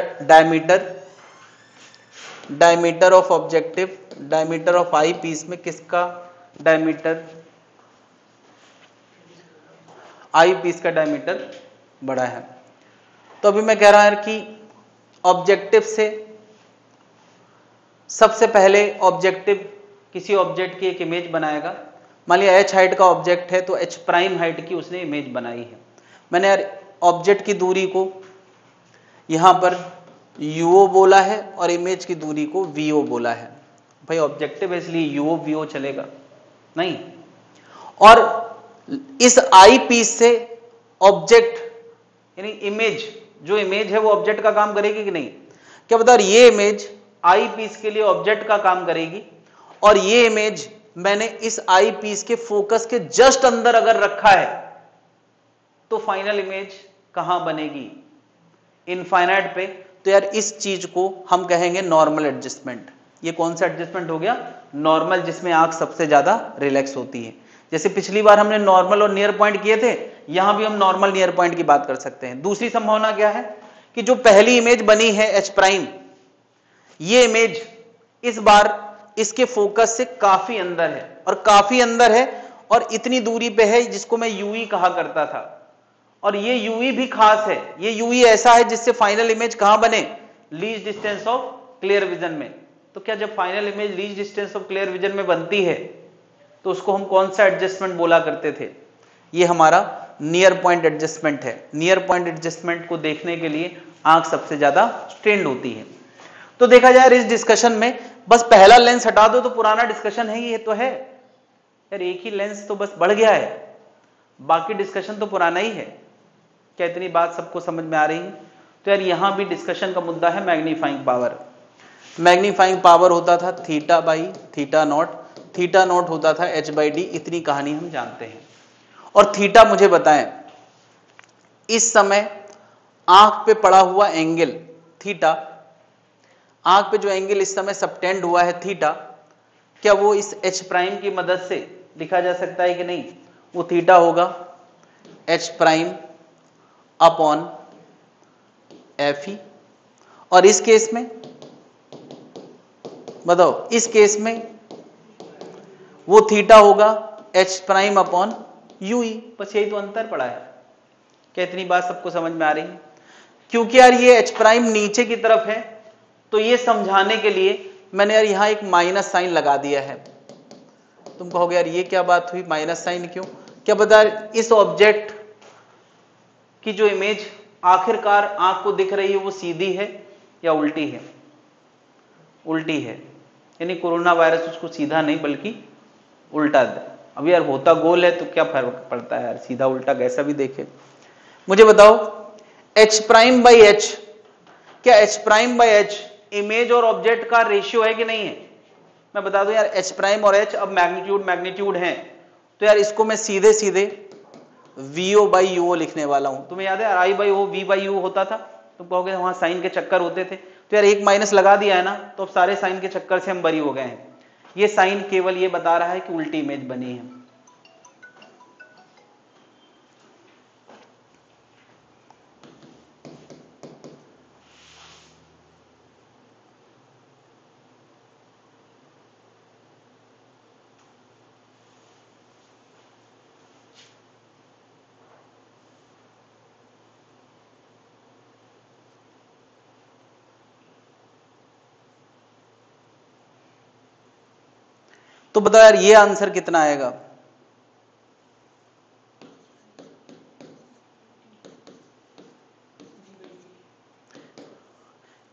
diameter of objective, diameter of eyepiece में किसका डायमीटर, आई पीस का डायमीटर बड़ा है। तो अभी मैं कह रहा हूं कि ऑब्जेक्टिव से सबसे पहले ऑब्जेक्टिव किसी ऑब्जेक्ट की एक इमेज बनाएगा। मान लिया h हाइट का ऑब्जेक्ट है तो h प्राइम हाइट की उसने इमेज बनाई है। मैंने यार ऑब्जेक्ट की दूरी को यहां पर UO बोला है और इमेज की दूरी को VO बोला है। भाई ऑब्जेक्टिव है इसलिए UO VO चलेगा नहीं। और इस आई पीस से ऑब्जेक्ट यानी इमेज, जो इमेज है वो ऑब्जेक्ट का काम करेगी कि नहीं। क्या बता रही ये इमेज आई पीस के लिए ऑब्जेक्ट का काम करेगी और ये इमेज मैंने इस आई पीस के फोकस के जस्ट अंदर अगर रखा है तो फाइनल इमेज कहां बनेगी? इनफाइनाइट पे। तो यार इस चीज को हम कहेंगे नॉर्मल एडजस्टमेंट। ये कौन सा एडजस्टमेंट हो गया? नॉर्मल, जिसमें आंख सबसे ज्यादा रिलैक्स होती है। जैसे पिछली बार हमने नॉर्मल और नियर पॉइंट किए थे, यहां भी हम नॉर्मल नियर पॉइंट की बात कर सकते हैं। दूसरी संभावना क्या है कि जो पहली इमेज बनी है एच प्राइम, ये इमेज इस बार इसके फोकस से काफी अंदर है, और काफी अंदर है और इतनी दूरी पे है जिसको मैं यूई कहा करता था। और ये यूई भी खास है, ये यूई ऐसा है जिससे फाइनल इमेज कहां बने? Least distance of clear vision में। तो क्या जब final image least distance of clear vision में बनती है तो उसको हम कौन सा एडजस्टमेंट बोला करते थे? ये हमारा नियर पॉइंट एडजस्टमेंट है। नियर पॉइंट एडजस्टमेंट को देखने के लिए आंख सबसे ज्यादा स्ट्रेन्ड होती है। तो देखा जाए इस डिस्कशन में बस पहला लेंस हटा दो तो पुराना डिस्कशन है, ये तो है यार, एक ही लेंस तो बस बढ़ गया है, बाकी डिस्कशन तो पुराना ही है। क्या इतनी बात सबको समझ में आ रही है? तो यार यहां भी डिस्कशन का मुद्दा है मैग्नीफाइंग पावर। मैग्नीफाइंग पावर होता था theta by theta naught, theta naught होता था एच बाई डी। इतनी कहानी हम जानते हैं। और थीटा मुझे बताएं, इस समय आंख पे पड़ा हुआ एंगल थीटा, आंख पे जो एंगल इस समय सबटेंड हुआ है थीटा, क्या वो इस एच प्राइम की मदद से लिखा जा सकता है कि नहीं? वो थीटा होगा H prime upon F E. और इस केस में बताओ, इस केस में वो थीटा होगा एच प्राइम अपॉन यू ई। बस यही तो अंतर पड़ा है। क्या इतनी बात सबको समझ में आ रही है? क्योंकि यार ये एच प्राइम नीचे की तरफ है, तो ये समझाने के लिए मैंने यार यहां एक माइनस साइन लगा दिया है। तुम कहोगे यार ये क्या बात हुई, माइनस साइन क्यों? क्या बता, इस ऑब्जेक्ट की जो इमेज आखिरकार आंख को दिख रही है वो सीधी है या उल्टी है? उल्टी है, यानी कोरोना वायरस उसको सीधा नहीं बल्कि उल्टा है। अब यार होता गोल है तो क्या फर्क पड़ता है यार, सीधा उल्टा कैसा भी देखे। मुझे बताओ एच प्राइम बाई एच, क्या H prime by H image और ऑब्जेक्ट का रेशियो है कि नहीं है? मैं बता दूं यार एच प्राइम और एच अब मैग्नीट्यूड हैं, तो यार इसको मैं सीधे सीधे वीओ बाई यूओ लिखने वाला हूं। तुम्हें याद है I by O V by U होता था? तुम कहोगे वहां साइन के चक्कर होते थे, तो यार एक माइनस लगा दिया है ना, तो अब सारे साइन के चक्कर से हम बरी हो गए हैं। ये साइन केवल ये बता रहा है कि उल्टी इमेज बनी है। तो बताओ यार ये आंसर कितना आएगा?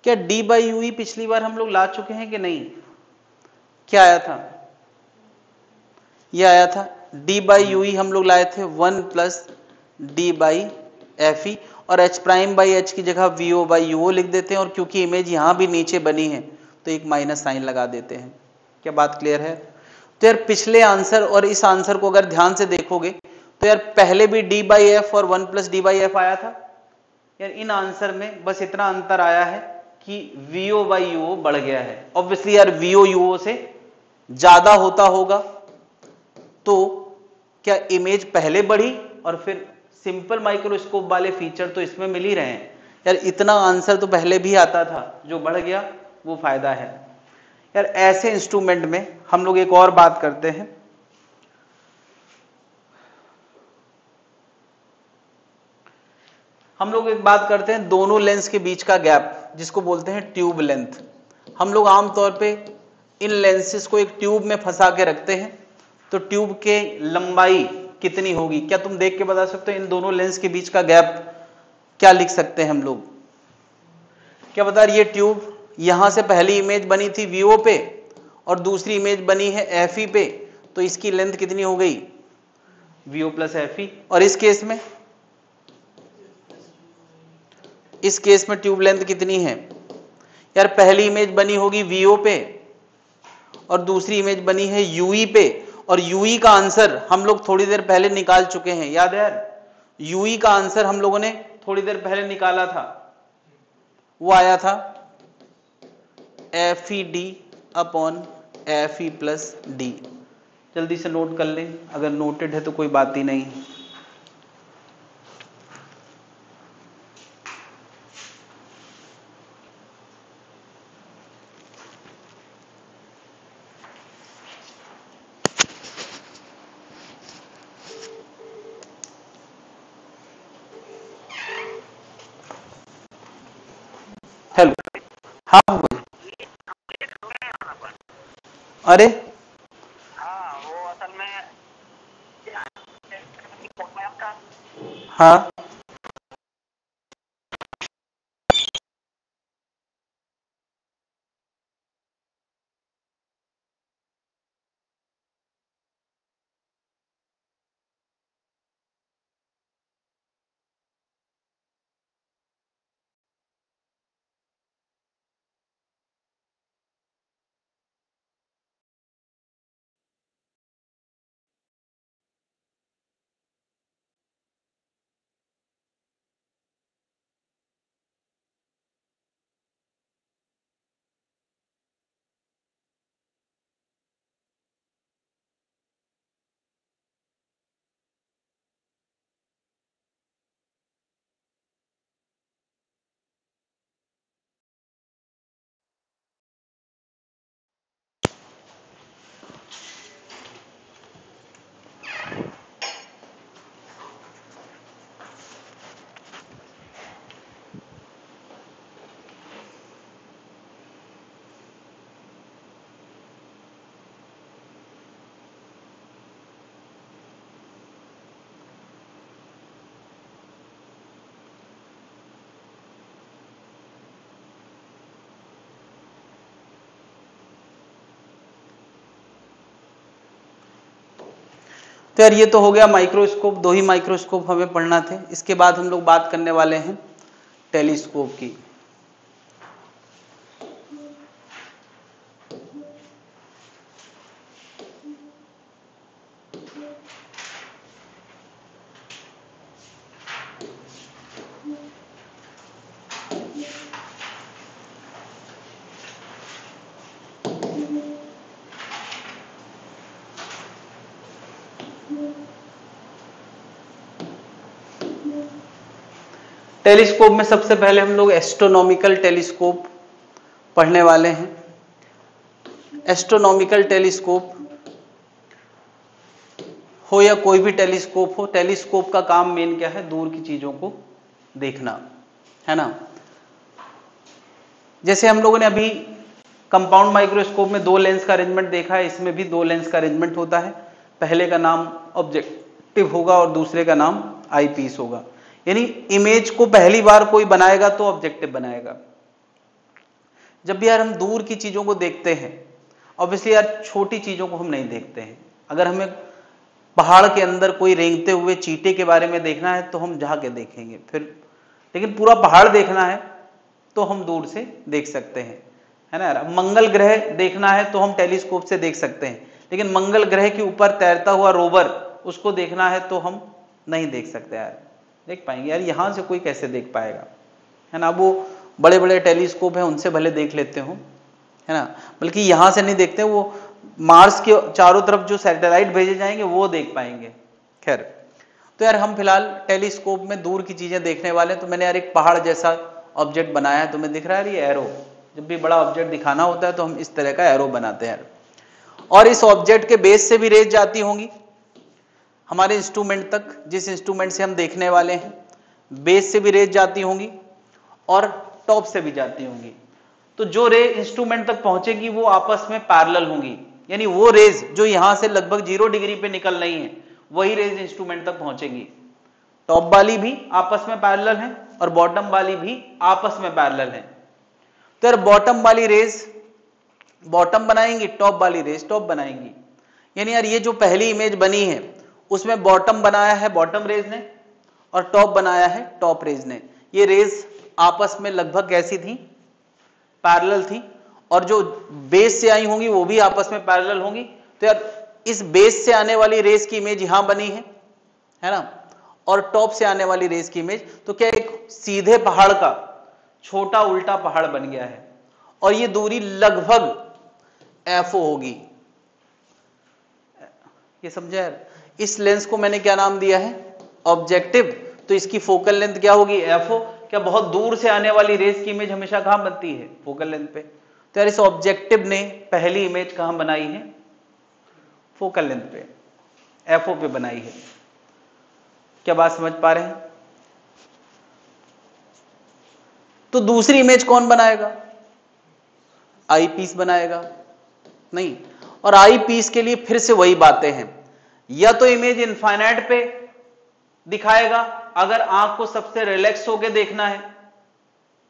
क्या डी बाई यू पिछली बार हम लोग ला चुके हैं कि नहीं? क्या आया था? ये आया था डी बाई यू हम लोग लाए थे 1 plus D by F E, और एच प्राइम बाई एच की जगह वी ओ बाई यू लिख देते हैं, और क्योंकि इमेज यहां भी नीचे बनी है तो एक माइनस साइन लगा देते हैं। क्या बात क्लियर है? तो यार पिछले आंसर और इस आंसर को अगर ध्यान से देखोगे तो यार पहले भी डी बाई एफ और 1 प्लस डी बाई एफ आया था। यार इन आंसर में बस इतना अंतर आया है कि वीओ बाई यूओ बढ़ गया है। ऑब्वियसली यार वीओ यूओ से ज्यादा होता होगा, तो क्या इमेज पहले बढ़ी और फिर सिंपल माइक्रोस्कोप वाले फीचर तो इसमें मिल ही रहे हैं। यार इतना आंसर तो पहले भी आता था, जो बढ़ गया वो फायदा है। यार ऐसे इंस्ट्रूमेंट में हम लोग एक और बात करते हैं, हम लोग एक बात करते हैं दोनों लेंस के बीच का गैप, जिसको बोलते हैं ट्यूब लेंथ। हम लोग आमतौर पे इन लेंसेज को एक ट्यूब में फंसा के रखते हैं, तो ट्यूब के लंबाई कितनी होगी? क्या तुम देख के बता सकते हो इन दोनों लेंस के बीच का गैप क्या लिख सकते हैं हम लोग? क्या बता रही, ये ट्यूब यहां से पहली इमेज बनी थी वीओ पे और दूसरी इमेज बनी है एफ ई पे, तो इसकी लेंथ कितनी हो गई? VO plus F E. और इस केस में, इस केस में ट्यूब लेंथ कितनी है? यार पहली इमेज बनी होगी VO पे और दूसरी इमेज बनी है UE पे, और UE का आंसर हम लोग थोड़ी देर पहले निकाल चुके हैं, याद है यार? UE का आंसर हम लोगों ने थोड़ी देर पहले निकाला था, वो आया था FED upon FE plus D। जल्दी से नोट कर लें, अगर नोटेड है तो कोई बात ही नहीं। हेलो, हाँ बोल। अरे हाँ वो असल में हाँ तो यार ये तो हो गया माइक्रोस्कोप, दो ही माइक्रोस्कोप हमें पढ़ना थे। इसके बाद हम लोग बात करने वाले हैं टेलीस्कोप की। टेलीस्कोप में सबसे पहले हम लोग एस्ट्रोनॉमिकल टेलीस्कोप पढ़ने वाले हैं। एस्ट्रोनॉमिकल टेलीस्कोप हो या कोई भी टेलीस्कोप हो, टेलीस्कोप का काम मेन क्या है? दूर की चीजों को देखना, है ना। जैसे हम लोगों ने अभी कंपाउंड माइक्रोस्कोप में दो लेंस का अरेंजमेंट देखा है, इसमें भी दो लेंस का अरेंजमेंट होता है। पहले का नाम ऑब्जेक्टिव होगा और दूसरे का नाम आई पीस होगा। यानी इमेज को पहली बार कोई बनाएगा तो ऑब्जेक्टिव बनाएगा। जब भी यार हम दूर की चीजों को देखते हैं, ऑब्वियसली यार छोटी चीजों को हम नहीं देखते हैं। अगर हमें पहाड़ के अंदर कोई रेंगते हुए चींटे के बारे में देखना है तो हम जाके देखेंगे फिर, लेकिन पूरा पहाड़ देखना है तो हम दूर से देख सकते हैं, है ना यार। मंगल ग्रह देखना है तो हम टेलीस्कोप से देख सकते हैं, लेकिन मंगल ग्रह के ऊपर तैरता हुआ रोवर, उसको देखना है तो हम नहीं देख सकते यार, देख पाएंगे यार, यहां से कोई कैसे देख पाएगा, है ना। वो बड़े बड़े टेलीस्कोप हैं उनसे भले देख लेते हो, है ना, बल्कि यहां से नहीं देखते, वो मार्स के चारों तरफ जो सैटेलाइट भेजे जाएंगे वो देख पाएंगे। खैर, तो यार हम फिलहाल टेलीस्कोप में दूर की चीजें देखने वाले हैं। तो मैंने यार एक पहाड़ जैसा ऑब्जेक्ट बनाया है, तुम्हें दिख रहा है ये एरो। जब भी बड़ा ऑब्जेक्ट दिखाना होता है तो हम इस तरह का एरो बनाते हैं। और इस ऑब्जेक्ट के बेस से भी रेज जाती होंगी हमारे इंस्ट्रूमेंट तक, जिस इंस्ट्रूमेंट से हम देखने वाले हैं, बेस से भी रेज जाती होंगी और टॉप से भी जाती होंगी। तो जो रे इंस्ट्रूमेंट तक पहुंचेगी वो आपस में पैरेलल होंगी, यानी वो रेज जो यहां से लगभग 0 डिग्री पे निकल रही है वही रेज इंस्ट्रूमेंट तक पहुंचेगी। टॉप वाली भी आपस में पैरेलल है और बॉटम वाली भी आपस में पैरेलल है। तो यार बॉटम वाली रेज बॉटम बनाएंगी, टॉप वाली रेज टॉप बनाएंगी। यानी यार ये जो पहली इमेज बनी है उसमें बॉटम बनाया है बॉटम रेज ने और टॉप बनाया है टॉप रेज ने। ये रेज आपस में लगभग कैसी थी? पैरेलल थी और जो बेस से आई होंगी वो भी आपस में पैरेलल होंगी। तो यार इस बेस से आने वाली रेस की इमेज यहां बनी है ना, और टॉप से आने वाली रेस की इमेज, तो क्या एक सीधे पहाड़ का छोटा उल्टा पहाड़ बन गया है और ये दूरी लगभग FO होगी। ये समझे यार? इस लेंस को मैंने क्या नाम दिया है? ऑब्जेक्टिव। तो इसकी फोकल लेंथ क्या होगी? FO। क्या बहुत दूर से आने वाली रेस की इमेज हमेशा कहां बनती है? फोकल लेंथ पे। तो यार इस ऑब्जेक्टिव ने पहली इमेज कहां बनाई है? फोकल लेंथ पे, FO पे बनाई है। क्या बात समझ पा रहे हैं? तो दूसरी इमेज कौन बनाएगा? आई पीस बनाएगा? नहीं। और आई पीस के लिए फिर से वही बातें हैं, या तो इमेज इनफाइनाइट पे दिखाएगा अगर आंख को सबसे रिलैक्स होके देखना है,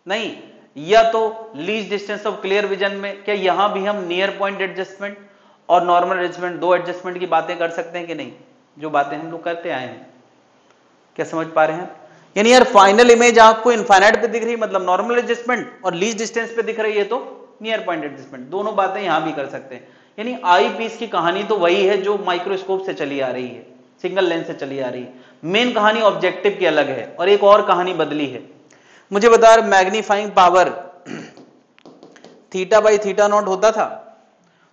नहीं, या तो least distance of clear vision में। क्या यहां भी हम नियर पॉइंट एडजस्टमेंट और नॉर्मल एडजस्टमेंट, दो एडजस्टमेंट की बातें कर सकते हैं कि नहीं? जो बातें हम लोग करते आए हैं। क्या समझ पा रहे हैं? यानी यार फाइनल इमेज आपको इनफाइनाइट पे दिख रही है मतलब नॉर्मल एडजस्टमेंट, और लीस्ट डिस्टेंस पे दिख रही है तो नियर पॉइंट एडजस्टमेंट। दोनों बातें यहां भी कर सकते हैं। यानी आई पीस की कहानी तो वही है जो माइक्रोस्कोप से चली आ रही है, सिंगल लेंस से चली आ रही है। मेन कहानी ऑब्जेक्टिव की अलग है और एक और कहानी बदली है। मुझे बता रहे magnifying power theta by theta naught होता था,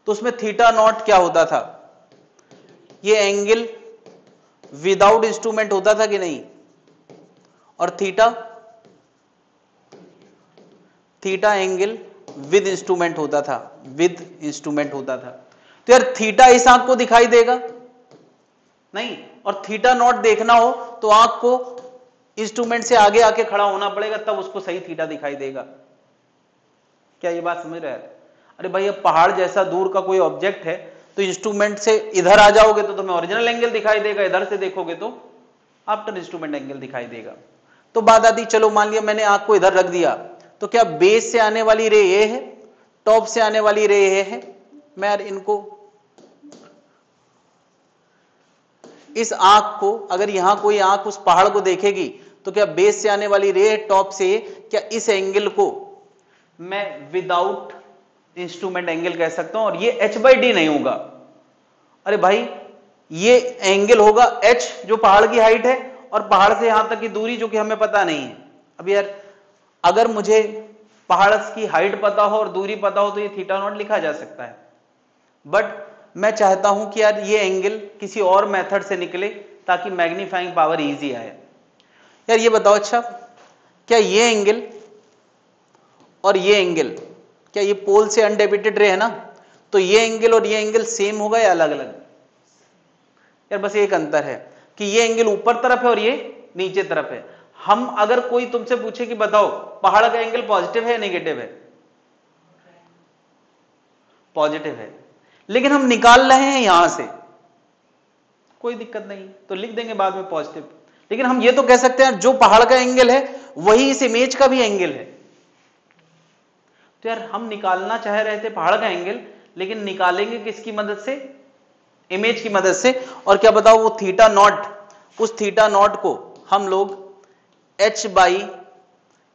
तो उसमें थीटा नॉट क्या होता था? ये एंगल विदाउट इंस्ट्रूमेंट होता था कि नहीं? और थीटा एंगल विद इंस्ट्रूमेंट होता था, विद इंस्ट्रूमेंट होता था। तो यार थीटा इस आंख को दिखाई देगा नहीं, और थीटा नॉट देखना हो तो आंख को इंस्ट्रूमेंट से आगे आके खड़ा होना पड़ेगा, तब उसको सही थीटा दिखाई देगा। क्या ये बात समझ रहे हैं? अरे भाई अब पहाड़ जैसा दूर का कोई ऑब्जेक्ट है तो इंस्ट्रूमेंट से इधर आ जाओगे तो तुम्हें ओरिजिनल एंगल दिखाई देगा, इधर से देखोगे तो आफ्टर इंस्ट्रूमेंट एंगल दिखाई देगा। तो बात आती, चलो मान लिया मैंने आंख को इधर रख दिया, तो क्या बेस से आने वाली रे ये है, टॉप से आने वाली रे ये है? मैं इनको इस आंख को, अगर यहां कोई आंख उस पहाड़ को देखेगी तो क्या बेस से आने वाली रे टॉप से, क्या इस एंगल को मैं विदाउट इंस्ट्रूमेंट एंगल कह सकता हूं और ये h/d नहीं होगा? अरे भाई ये एंगल होगा h जो पहाड़ की हाइट है और पहाड़ से यहां तक की दूरी जो कि हमें पता नहीं है। अब यार अगर मुझे पहाड़ की हाइट पता हो और दूरी पता हो तो ये थीटा नॉट लिखा जा सकता है, बट मैं चाहता हूं कि यार ये एंगल किसी और मेथड से निकले ताकि मैग्नीफाइंग पावर इजी आए। यार ये बताओ, अच्छा क्या ये एंगल और ये एंगल, क्या ये पोल से अनडेविएटेड रे है ना, तो ये एंगल और ये एंगल सेम होगा या अलग अलग? यार बस एक अंतर है कि ये एंगल ऊपर तरफ है और ये नीचे तरफ है। हम अगर कोई तुमसे पूछे कि बताओ पहाड़ का एंगल पॉजिटिव है या नेगेटिव है? पॉजिटिव है, लेकिन हम निकाल रहे हैं यहां से, कोई दिक्कत नहीं तो लिख देंगे बाद में पॉजिटिव। लेकिन हम ये तो कह सकते हैं जो पहाड़ का एंगल है वही इस इमेज का भी एंगल है। तो यार हम निकालना चाह रहे थे पहाड़ का एंगल, लेकिन निकालेंगे किसकी मदद से? इमेज की मदद से। और क्या बताओ वो थीटा नॉट, उस थीटा नॉट को हम लोग h बाई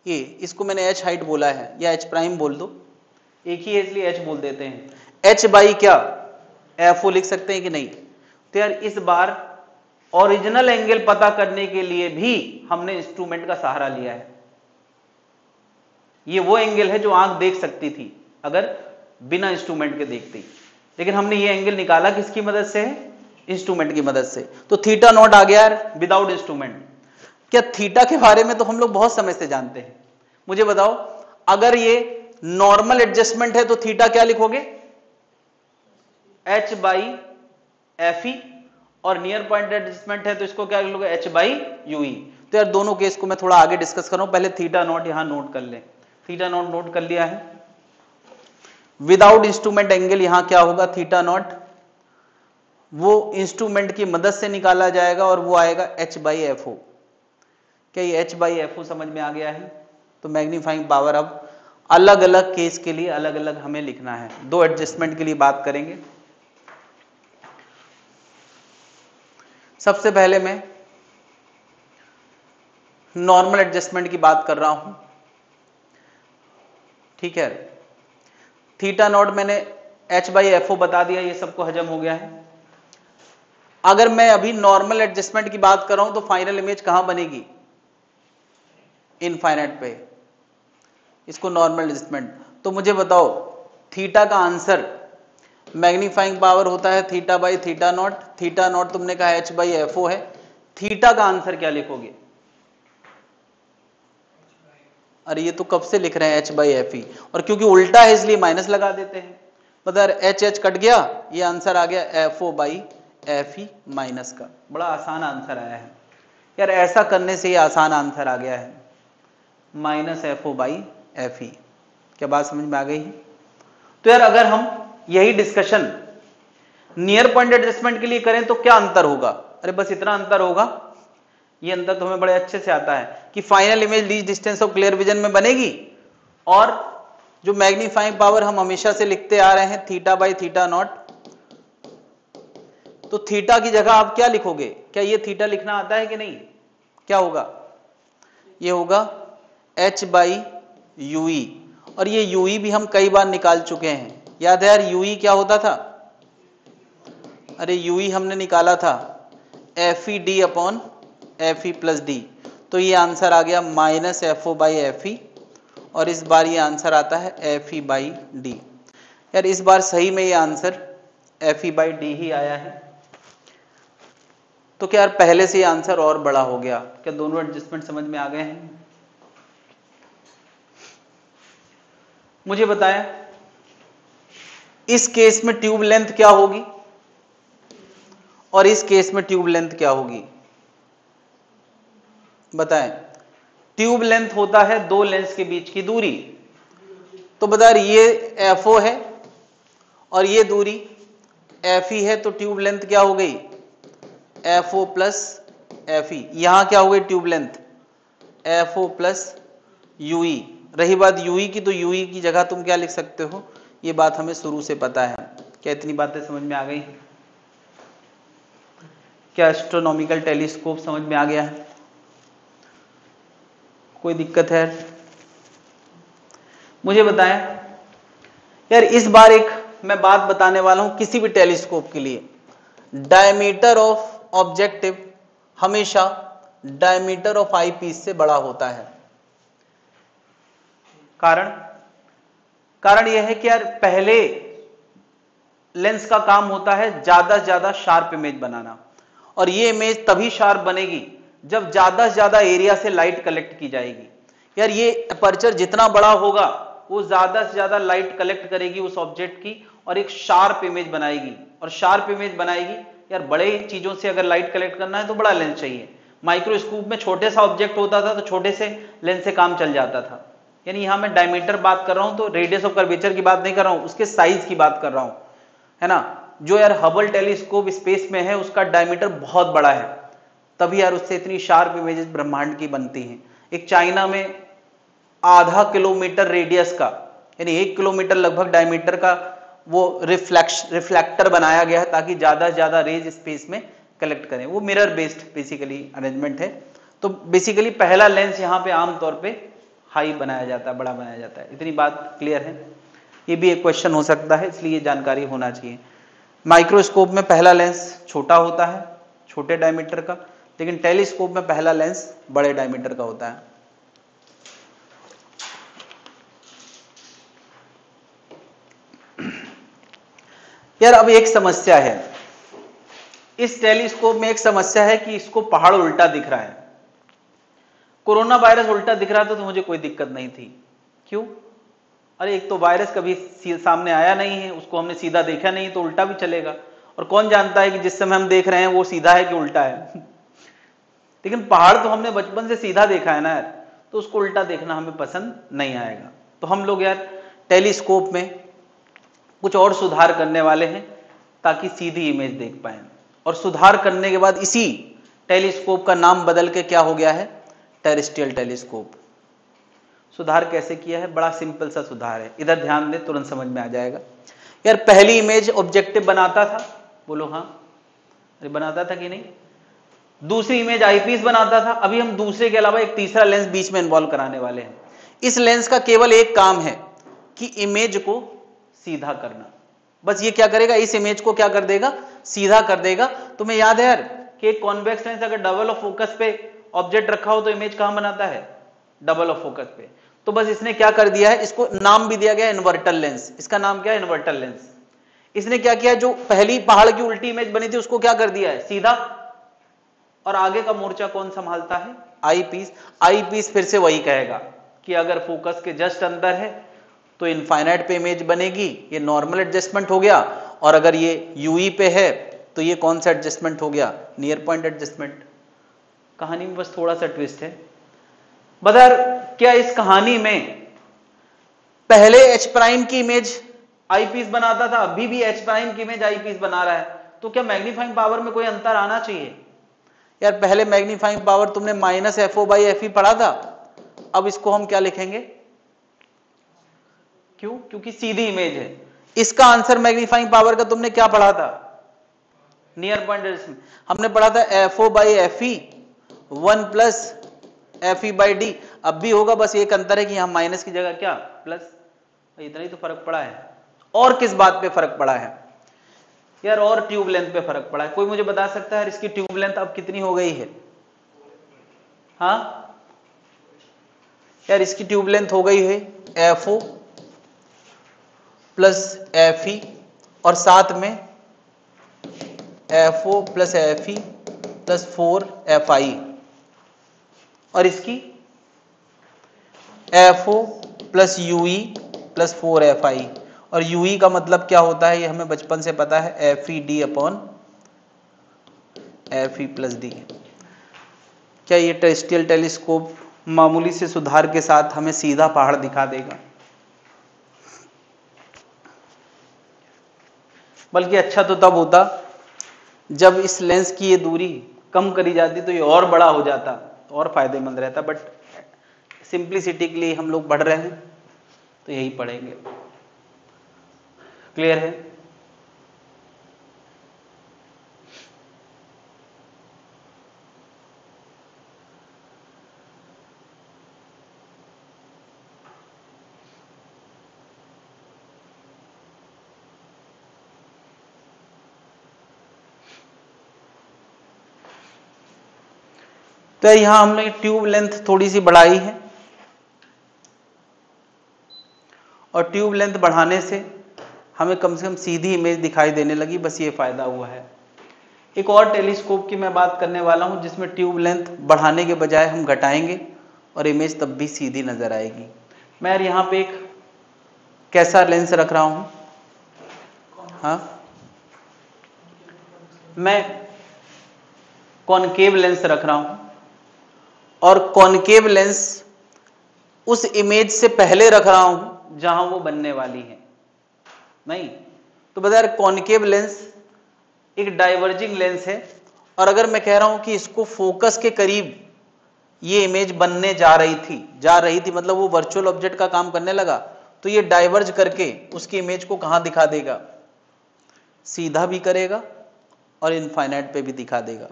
ये, इसको मैंने h हाइट बोला है या h प्राइम बोल दो, एक ही है इसलिए h बोल देते हैं। h बाई क्या FO लिख सकते हैं कि नहीं? तो यार इस बार ओरिजिनल एंगल पता करने के लिए भी हमने इंस्ट्रूमेंट का सहारा लिया है। ये वो एंगल है जो आंख देख सकती थी अगर बिना इंस्ट्रूमेंट के देखती, लेकिन हमने ये एंगल निकाला किसकी मदद से? इंस्ट्रूमेंट की मदद से। तो थीटा नॉट आ गया यार विदाउट इंस्ट्रूमेंट। क्या थीटा के बारे में तो हम लोग बहुत समय से जानते हैं। मुझे बताओ अगर ये नॉर्मल एडजस्टमेंट है तो थीटा क्या लिखोगे? h/fe, और नियर पॉइंट एडजस्टमेंट है तो इसको क्या लिखोगे? h/ue। तो यार दोनों केस को मैं थोड़ा आगे डिस्कस कर रहा हूं, पहले थीटा नॉट यहां नोट कर लें। थीटा नॉट नोट कर लिया है। विदाउट इंस्ट्रूमेंट एंगल यहां क्या होगा? थीटा नॉट वो इंस्ट्रूमेंट की मदद से निकाला जाएगा और वो आएगा h/FO। क्या ये h/FO समझ में आ गया है? तो मैग्नीफाइंग पावर अब अलग अलग केस के लिए अलग अलग हमें लिखना है। दो एडजस्टमेंट के लिए बात करेंगे। सबसे पहले मैं नॉर्मल एडजस्टमेंट की बात कर रहा हूं। ठीक है, थीटा नॉट मैंने h/FO बता दिया, ये सबको हजम हो गया है। अगर मैं अभी नॉर्मल एडजस्टमेंट की बात कर रहा हूं तो फाइनल इमेज कहां बनेगी? इनफाइनाइट पे, इसको नॉर्मल एडजस्टमेंट। तो मुझे बताओ थीटा का आंसर मैग्नीफाइंग पावर होता है theta by theta naught, theta naught तुमने कहा h/FO है, थीटा का आंसर क्या लिखोगे? अरे ये तो कब से लिख रहे हैं h/FE, और क्योंकि उल्टा है इसलिए माइनस लगा देते हैं। मतलब h कट गया, ये आंसर आ गया FO/FE माइनस का। बड़ा आसान आंसर आया है यार, ऐसा करने से ये आसान आंसर आ गया है, -FO/FE। क्या बात समझ में आ गई है? तो यार अगर हम यही डिस्कशन नियर पॉइंट एडजस्टमेंट के लिए करें तो क्या अंतर होगा? अरे बस इतना अंतर होगा, ये अंतर तो हमें बड़े अच्छे से आता है कि final image least distance of clear vision में बनेगी, और जो मैग्नीफाइंग पावर हम हमेशा से लिखते आ रहे हैं थीटा बाई थीटा नॉट, तो थीटा की जगह आप क्या लिखोगे? क्या ये थीटा लिखना आता है कि नहीं? क्या होगा? ये होगा h/UE, और ये UE भी हम कई बार निकाल चुके हैं, याद है यार UE क्या होता था? अरे UE हमने निकाला था FED/FE+D, तो ये आंसर आ गया -FO/FE, और इस बार ये आंसर आता है FE/D। यार इस बार सही में ये आंसर FE/D ही आया है। तो क्या यार पहले से ये आंसर और बड़ा हो गया? क्या दोनों एडजस्टमेंट समझ में आ गए हैं? मुझे बताएं इस केस में ट्यूब लेंथ क्या होगी और इस केस में ट्यूब लेंथ क्या होगी? बताएं। ट्यूब लेंथ होता है दो लेंस के बीच की दूरी, तो बता ये FO है और ये दूरी FE है, तो ट्यूब लेंथ क्या हो गई? FO+FE। यहां क्या हो गई ट्यूब लेंथ? FO+UE। रही बात UE की, तो UE की जगह तुम क्या लिख सकते हो? ये बात हमें शुरू से पता है। क्या इतनी बातें समझ में आ गई? क्या एस्ट्रोनॉमिकल टेलीस्कोप समझ में आ गया है? कोई दिक्कत है? मुझे बताएं यार, इस बार एक मैं बात बताने वाला हूं किसी भी टेलीस्कोप के लिए, डायमीटर ऑफ ऑब्जेक्टिव हमेशा डायमीटर ऑफ आई पीस से बड़ा होता है। कारण यह है कि यार पहले लेंस का काम होता है ज्यादा से ज्यादा शार्प इमेज बनाना, और ये इमेज तभी शार्प बनेगी जब ज्यादा से ज्यादा एरिया से लाइट कलेक्ट की जाएगी। यार ये अपर्चर जितना बड़ा होगा वो ज्यादा से ज्यादा लाइट कलेक्ट करेगी उस ऑब्जेक्ट की और एक शार्प इमेज बनाएगी, और शार्प इमेज बनाएगी। यार बड़े चीजों से अगर लाइट कलेक्ट करना है तो बड़ा लेंस चाहिए। माइक्रोस्कोप में छोटे सा ऑब्जेक्ट होता था तो छोटे से लेंस से काम चल जाता था। यानी यहां मैं डायमीटर बात कर रहा हूं तो रेडियस ऑफ कर्वेचर की बात नहीं कर रहा हूं, उसके साइज की बात कर रहा हूं, है ना। जो यार हबल टेलीस्कोप स्पेस में है उसका डायमीटर बहुत बड़ा है, तभी यार उससे इतनी शार्प इमेजेस ब्रह्मांड की बनती हैं। एक चाइना में आधा किलोमीटर रेडियस का, यानी 1 किलोमीटर लगभग डायमीटर का वो रिफ्लेक्टर बनाया गया है ताकि ज्यादा से ज्यादा रेज स्पेस में कलेक्ट करें। वो मिरर बेस्ड बेसिकली अरेंजमेंट है। तो बेसिकली पहला लेंस यहाँ पे आमतौर पे हाई बनाया जाता है, बड़ा बनाया जाता है। इतनी बात क्लियर है? ये भी एक क्वेश्चन हो सकता है, इसलिए जानकारी होना चाहिए। माइक्रोस्कोप में पहला लेंस छोटा होता है, छोटे डायमीटर का, लेकिन टेलीस्कोप में पहला लेंस बड़े डायमीटर का होता है। यार अब एक समस्या है इस टेलीस्कोप में, एक समस्या है कि इसको पहाड़ उल्टा दिख रहा है। कोरोना वायरस उल्टा दिख रहा था तो मुझे कोई दिक्कत नहीं थी। क्यों? अरे एक तो वायरस कभी सामने आया नहीं है, उसको हमने सीधा देखा नहीं, तो उल्टा भी चलेगा। और कौन जानता है कि जिस समय हम देख रहे हैं वो सीधा है कि उल्टा है। लेकिन पहाड़ तो हमने बचपन से सीधा देखा है ना यार, तो उसको उल्टा देखना हमें पसंद नहीं आएगा। तो हम लोग यार टेलीस्कोप में कुछ और सुधार करने वाले हैं ताकि सीधी इमेज देख पाए। और सुधार करने के बाद इसी टेलीस्कोप का नाम बदल के क्या हो गया है? Terrestrial telescope. सुधार कैसे किया है? बड़ा सिंपल सा सुधार है, इधर ध्यान दे, तुरंत समझ में आ जाएगा। यार पहली इमेज ऑब्जेक्टिव बनाता था, बोलो हाँ, अरे बनाता था कि नहीं? दूसरी इमेज आईपीस बनाता था। अभी हम दूसरे के अलावा एक तीसरा लेंस बीच में इन्वॉल्व कराने वाले हैं। इस लेंस का केवल एक काम है, कि इमेज को सीधा करना। बस ये क्या करेगा, इस इमेज को क्या कर देगा, सीधा कर देगा। तुम्हें याद है यार कि एक कॉन्वेक्स लेंस अगर डबल ऑफ फोकस पे ऑब्जेक्ट रखा हो तो इमेज कहां बनाता है, डबल ऑफ फोकस पे। तो बस इसने क्या कर दिया है, इसको नाम भी दिया गया इन्वर्टल लेंस। इसका नाम क्या है, इन्वर्टल लेंस। इसने क्या किया, जो पहली पहाड़ की उल्टी इमेज बनी थी उसको क्या कर दिया है, सीधा। और आगे का मोर्चा कौन संभालता है, आई पीस। आई पीस फिर से वही कहेगा कि अगर फोकस के जस्ट अंदर है तो इनफाइनाइट पे इमेज बनेगी, ये नॉर्मल एडजस्टमेंट हो गया। और अगर ये यूई पे है तो ये कौन सा एडजस्टमेंट हो गया, नियर पॉइंट एडजस्टमेंट। कहानी में बस थोड़ा सा ट्विस्ट है। बदर क्या इस कहानी में पहले एच प्राइम की इमेज आई पीस बनाता था, अभी भी एच प्राइम की इमेज आई पीस बना रहा है, तो क्या मैग्नीफाइंग पावर में कोई अंतर आना चाहिए। यार पहले मैग्नीफाइंग पावर तुमने minus F O by F E पढ़ा था, अब इसको हम क्या लिखेंगे, क्यों, क्योंकि सीधी इमेज है। इसका आंसर मैग्नीफाइंग पावर का तुमने क्या पढ़ा था, नियर पॉइंट एडजस्टमेंट। हमने पढ़ा था F O by F E 1 plus F E by D. अब भी होगा, बस एक अंतर है कि यहां माइनस की जगह क्या प्लस। इतना ही तो फर्क पड़ा है। और किस बात पे फर्क पड़ा है यार, और ट्यूब लेंथ पे फर्क पड़ा है। कोई मुझे बता सकता है इसकी ट्यूब लेंथ अब कितनी हो गई है, हाँ यार इसकी ट्यूब लेंथ हो गई है F O plus F E और साथ में F O plus F E plus 4 F I, और इसकी F O plus U E plus 4 F I. और यू ई का मतलब क्या होता है, ये हमें बचपन से पता है, F E D upon F E plus D. क्या ये टेरेस्ट्रियल टेलीस्कोप मामूली से सुधार के साथ हमें सीधा पहाड़ दिखा देगा, बल्कि अच्छा तो तब होता जब इस लेंस की ये दूरी कम करी जाती तो ये और बड़ा हो जाता, और फायदेमंद रहता। बट सिंप्लिसिटी के लिए हम लोग बढ़ रहे हैं तो यही पढ़ेंगे। क्लियर है। तो यहां हमने ट्यूब लेंथ थोड़ी सी बढ़ाई है, और ट्यूब लेंथ बढ़ाने से हमें कम से कम सीधी इमेज दिखाई देने लगी, बस ये फायदा हुआ है। एक और टेलीस्कोप की मैं बात करने वाला हूं जिसमें ट्यूब लेंथ बढ़ाने के बजाय हम घटाएंगे और इमेज तब भी सीधी नजर आएगी। मैं यार यहां पे एक कैसा लेंस रख रहा हूं, हाँ मैं कॉनकेव लेंस रख रहा हूं, और कॉनकेव लेंस उस इमेज से पहले रख रहा हूं जहां वो बनने वाली है। नहीं तो बता यार कॉनकेव लेंस एक डाइवर्जिंग लेंस है, और अगर मैं कह रहा हूं कि इसको फोकस के करीब ये इमेज बनने जा रही थी मतलब वो वर्चुअल ऑब्जेक्ट का काम करने लगा, तो ये डाइवर्ज करके उसकी इमेज को कहां दिखा देगा, सीधा भी करेगा और इनफाइनाइट पे भी दिखा देगा।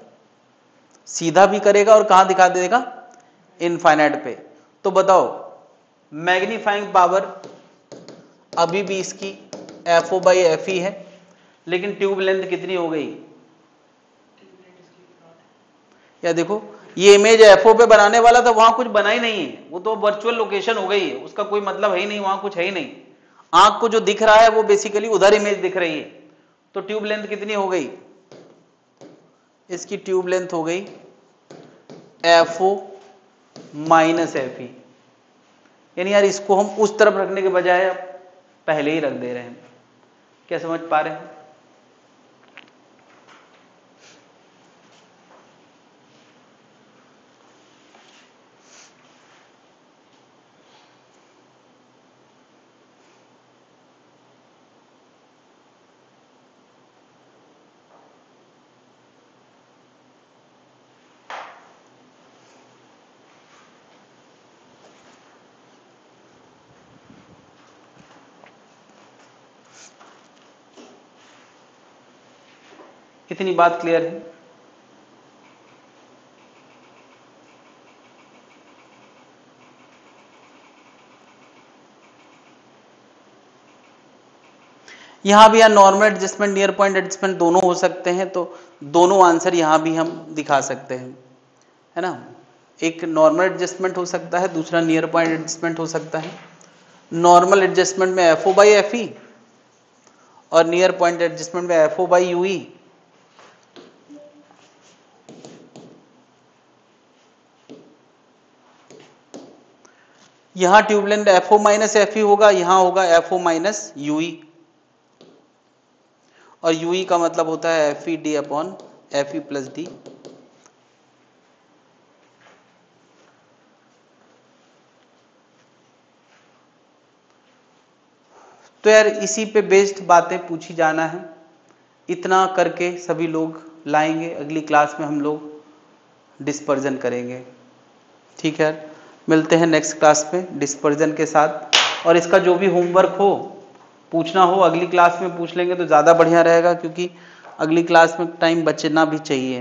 सीधा भी करेगा और कहां दिखा देगा, इनफाइनाइट पे। तो बताओ मैग्नीफाइंग पावर अभी भी इसकी F O by F E है, लेकिन ट्यूब लेंथ कितनी हो गई, या देखो ये इमेज एफओ पे बनाने वाला था, वहां कुछ बना ही नहीं है, वो तो वर्चुअल लोकेशन हो गई है, उसका कोई मतलब है ही नहीं, वहां कुछ है ही नहीं। आंख को जो दिख रहा है वो बेसिकली उधर इमेज दिख रही है। तो ट्यूब लेंथ कितनी हो गई, इसकी ट्यूब लेंथ हो गई एफओ माइनस एफ ई। यानी यार इसको हम उस तरफ रखने के बजाय पहले ही रख दे रहे हैं। क्या समझ पा रहे हैं। कितनी बात क्लियर है। यहाँ भी यहाँ normal adjustment near point adjustment दोनों हो सकते हैं, तो दोनों आंसर यहाँ भी हम दिखा सकते हैं, है ना। एक नॉर्मल एडजस्टमेंट हो सकता है, दूसरा नियर पॉइंट एडजस्टमेंट हो सकता है। नॉर्मल एडजस्टमेंट में FO बाई FE और नियर पॉइंट एडजस्टमेंट में FO बाई UE। यहां tube length FO minus FE होगा, यहां होगा FO माइनस UE, और UE का मतलब होता है FED upon FE plus D। तो यार इसी पे बेस्ड बातें पूछी जाना है, इतना करके सभी लोग लाएंगे। अगली क्लास में हम लोग डिस्पर्जन करेंगे, ठीक है। मिलते हैं नेक्स्ट क्लास में डिस्पर्जन के साथ, और इसका जो भी होमवर्क हो पूछना हो अगली क्लास में पूछ लेंगे तो ज़्यादा बढ़िया रहेगा, क्योंकि अगली क्लास में टाइम बचना भी चाहिए।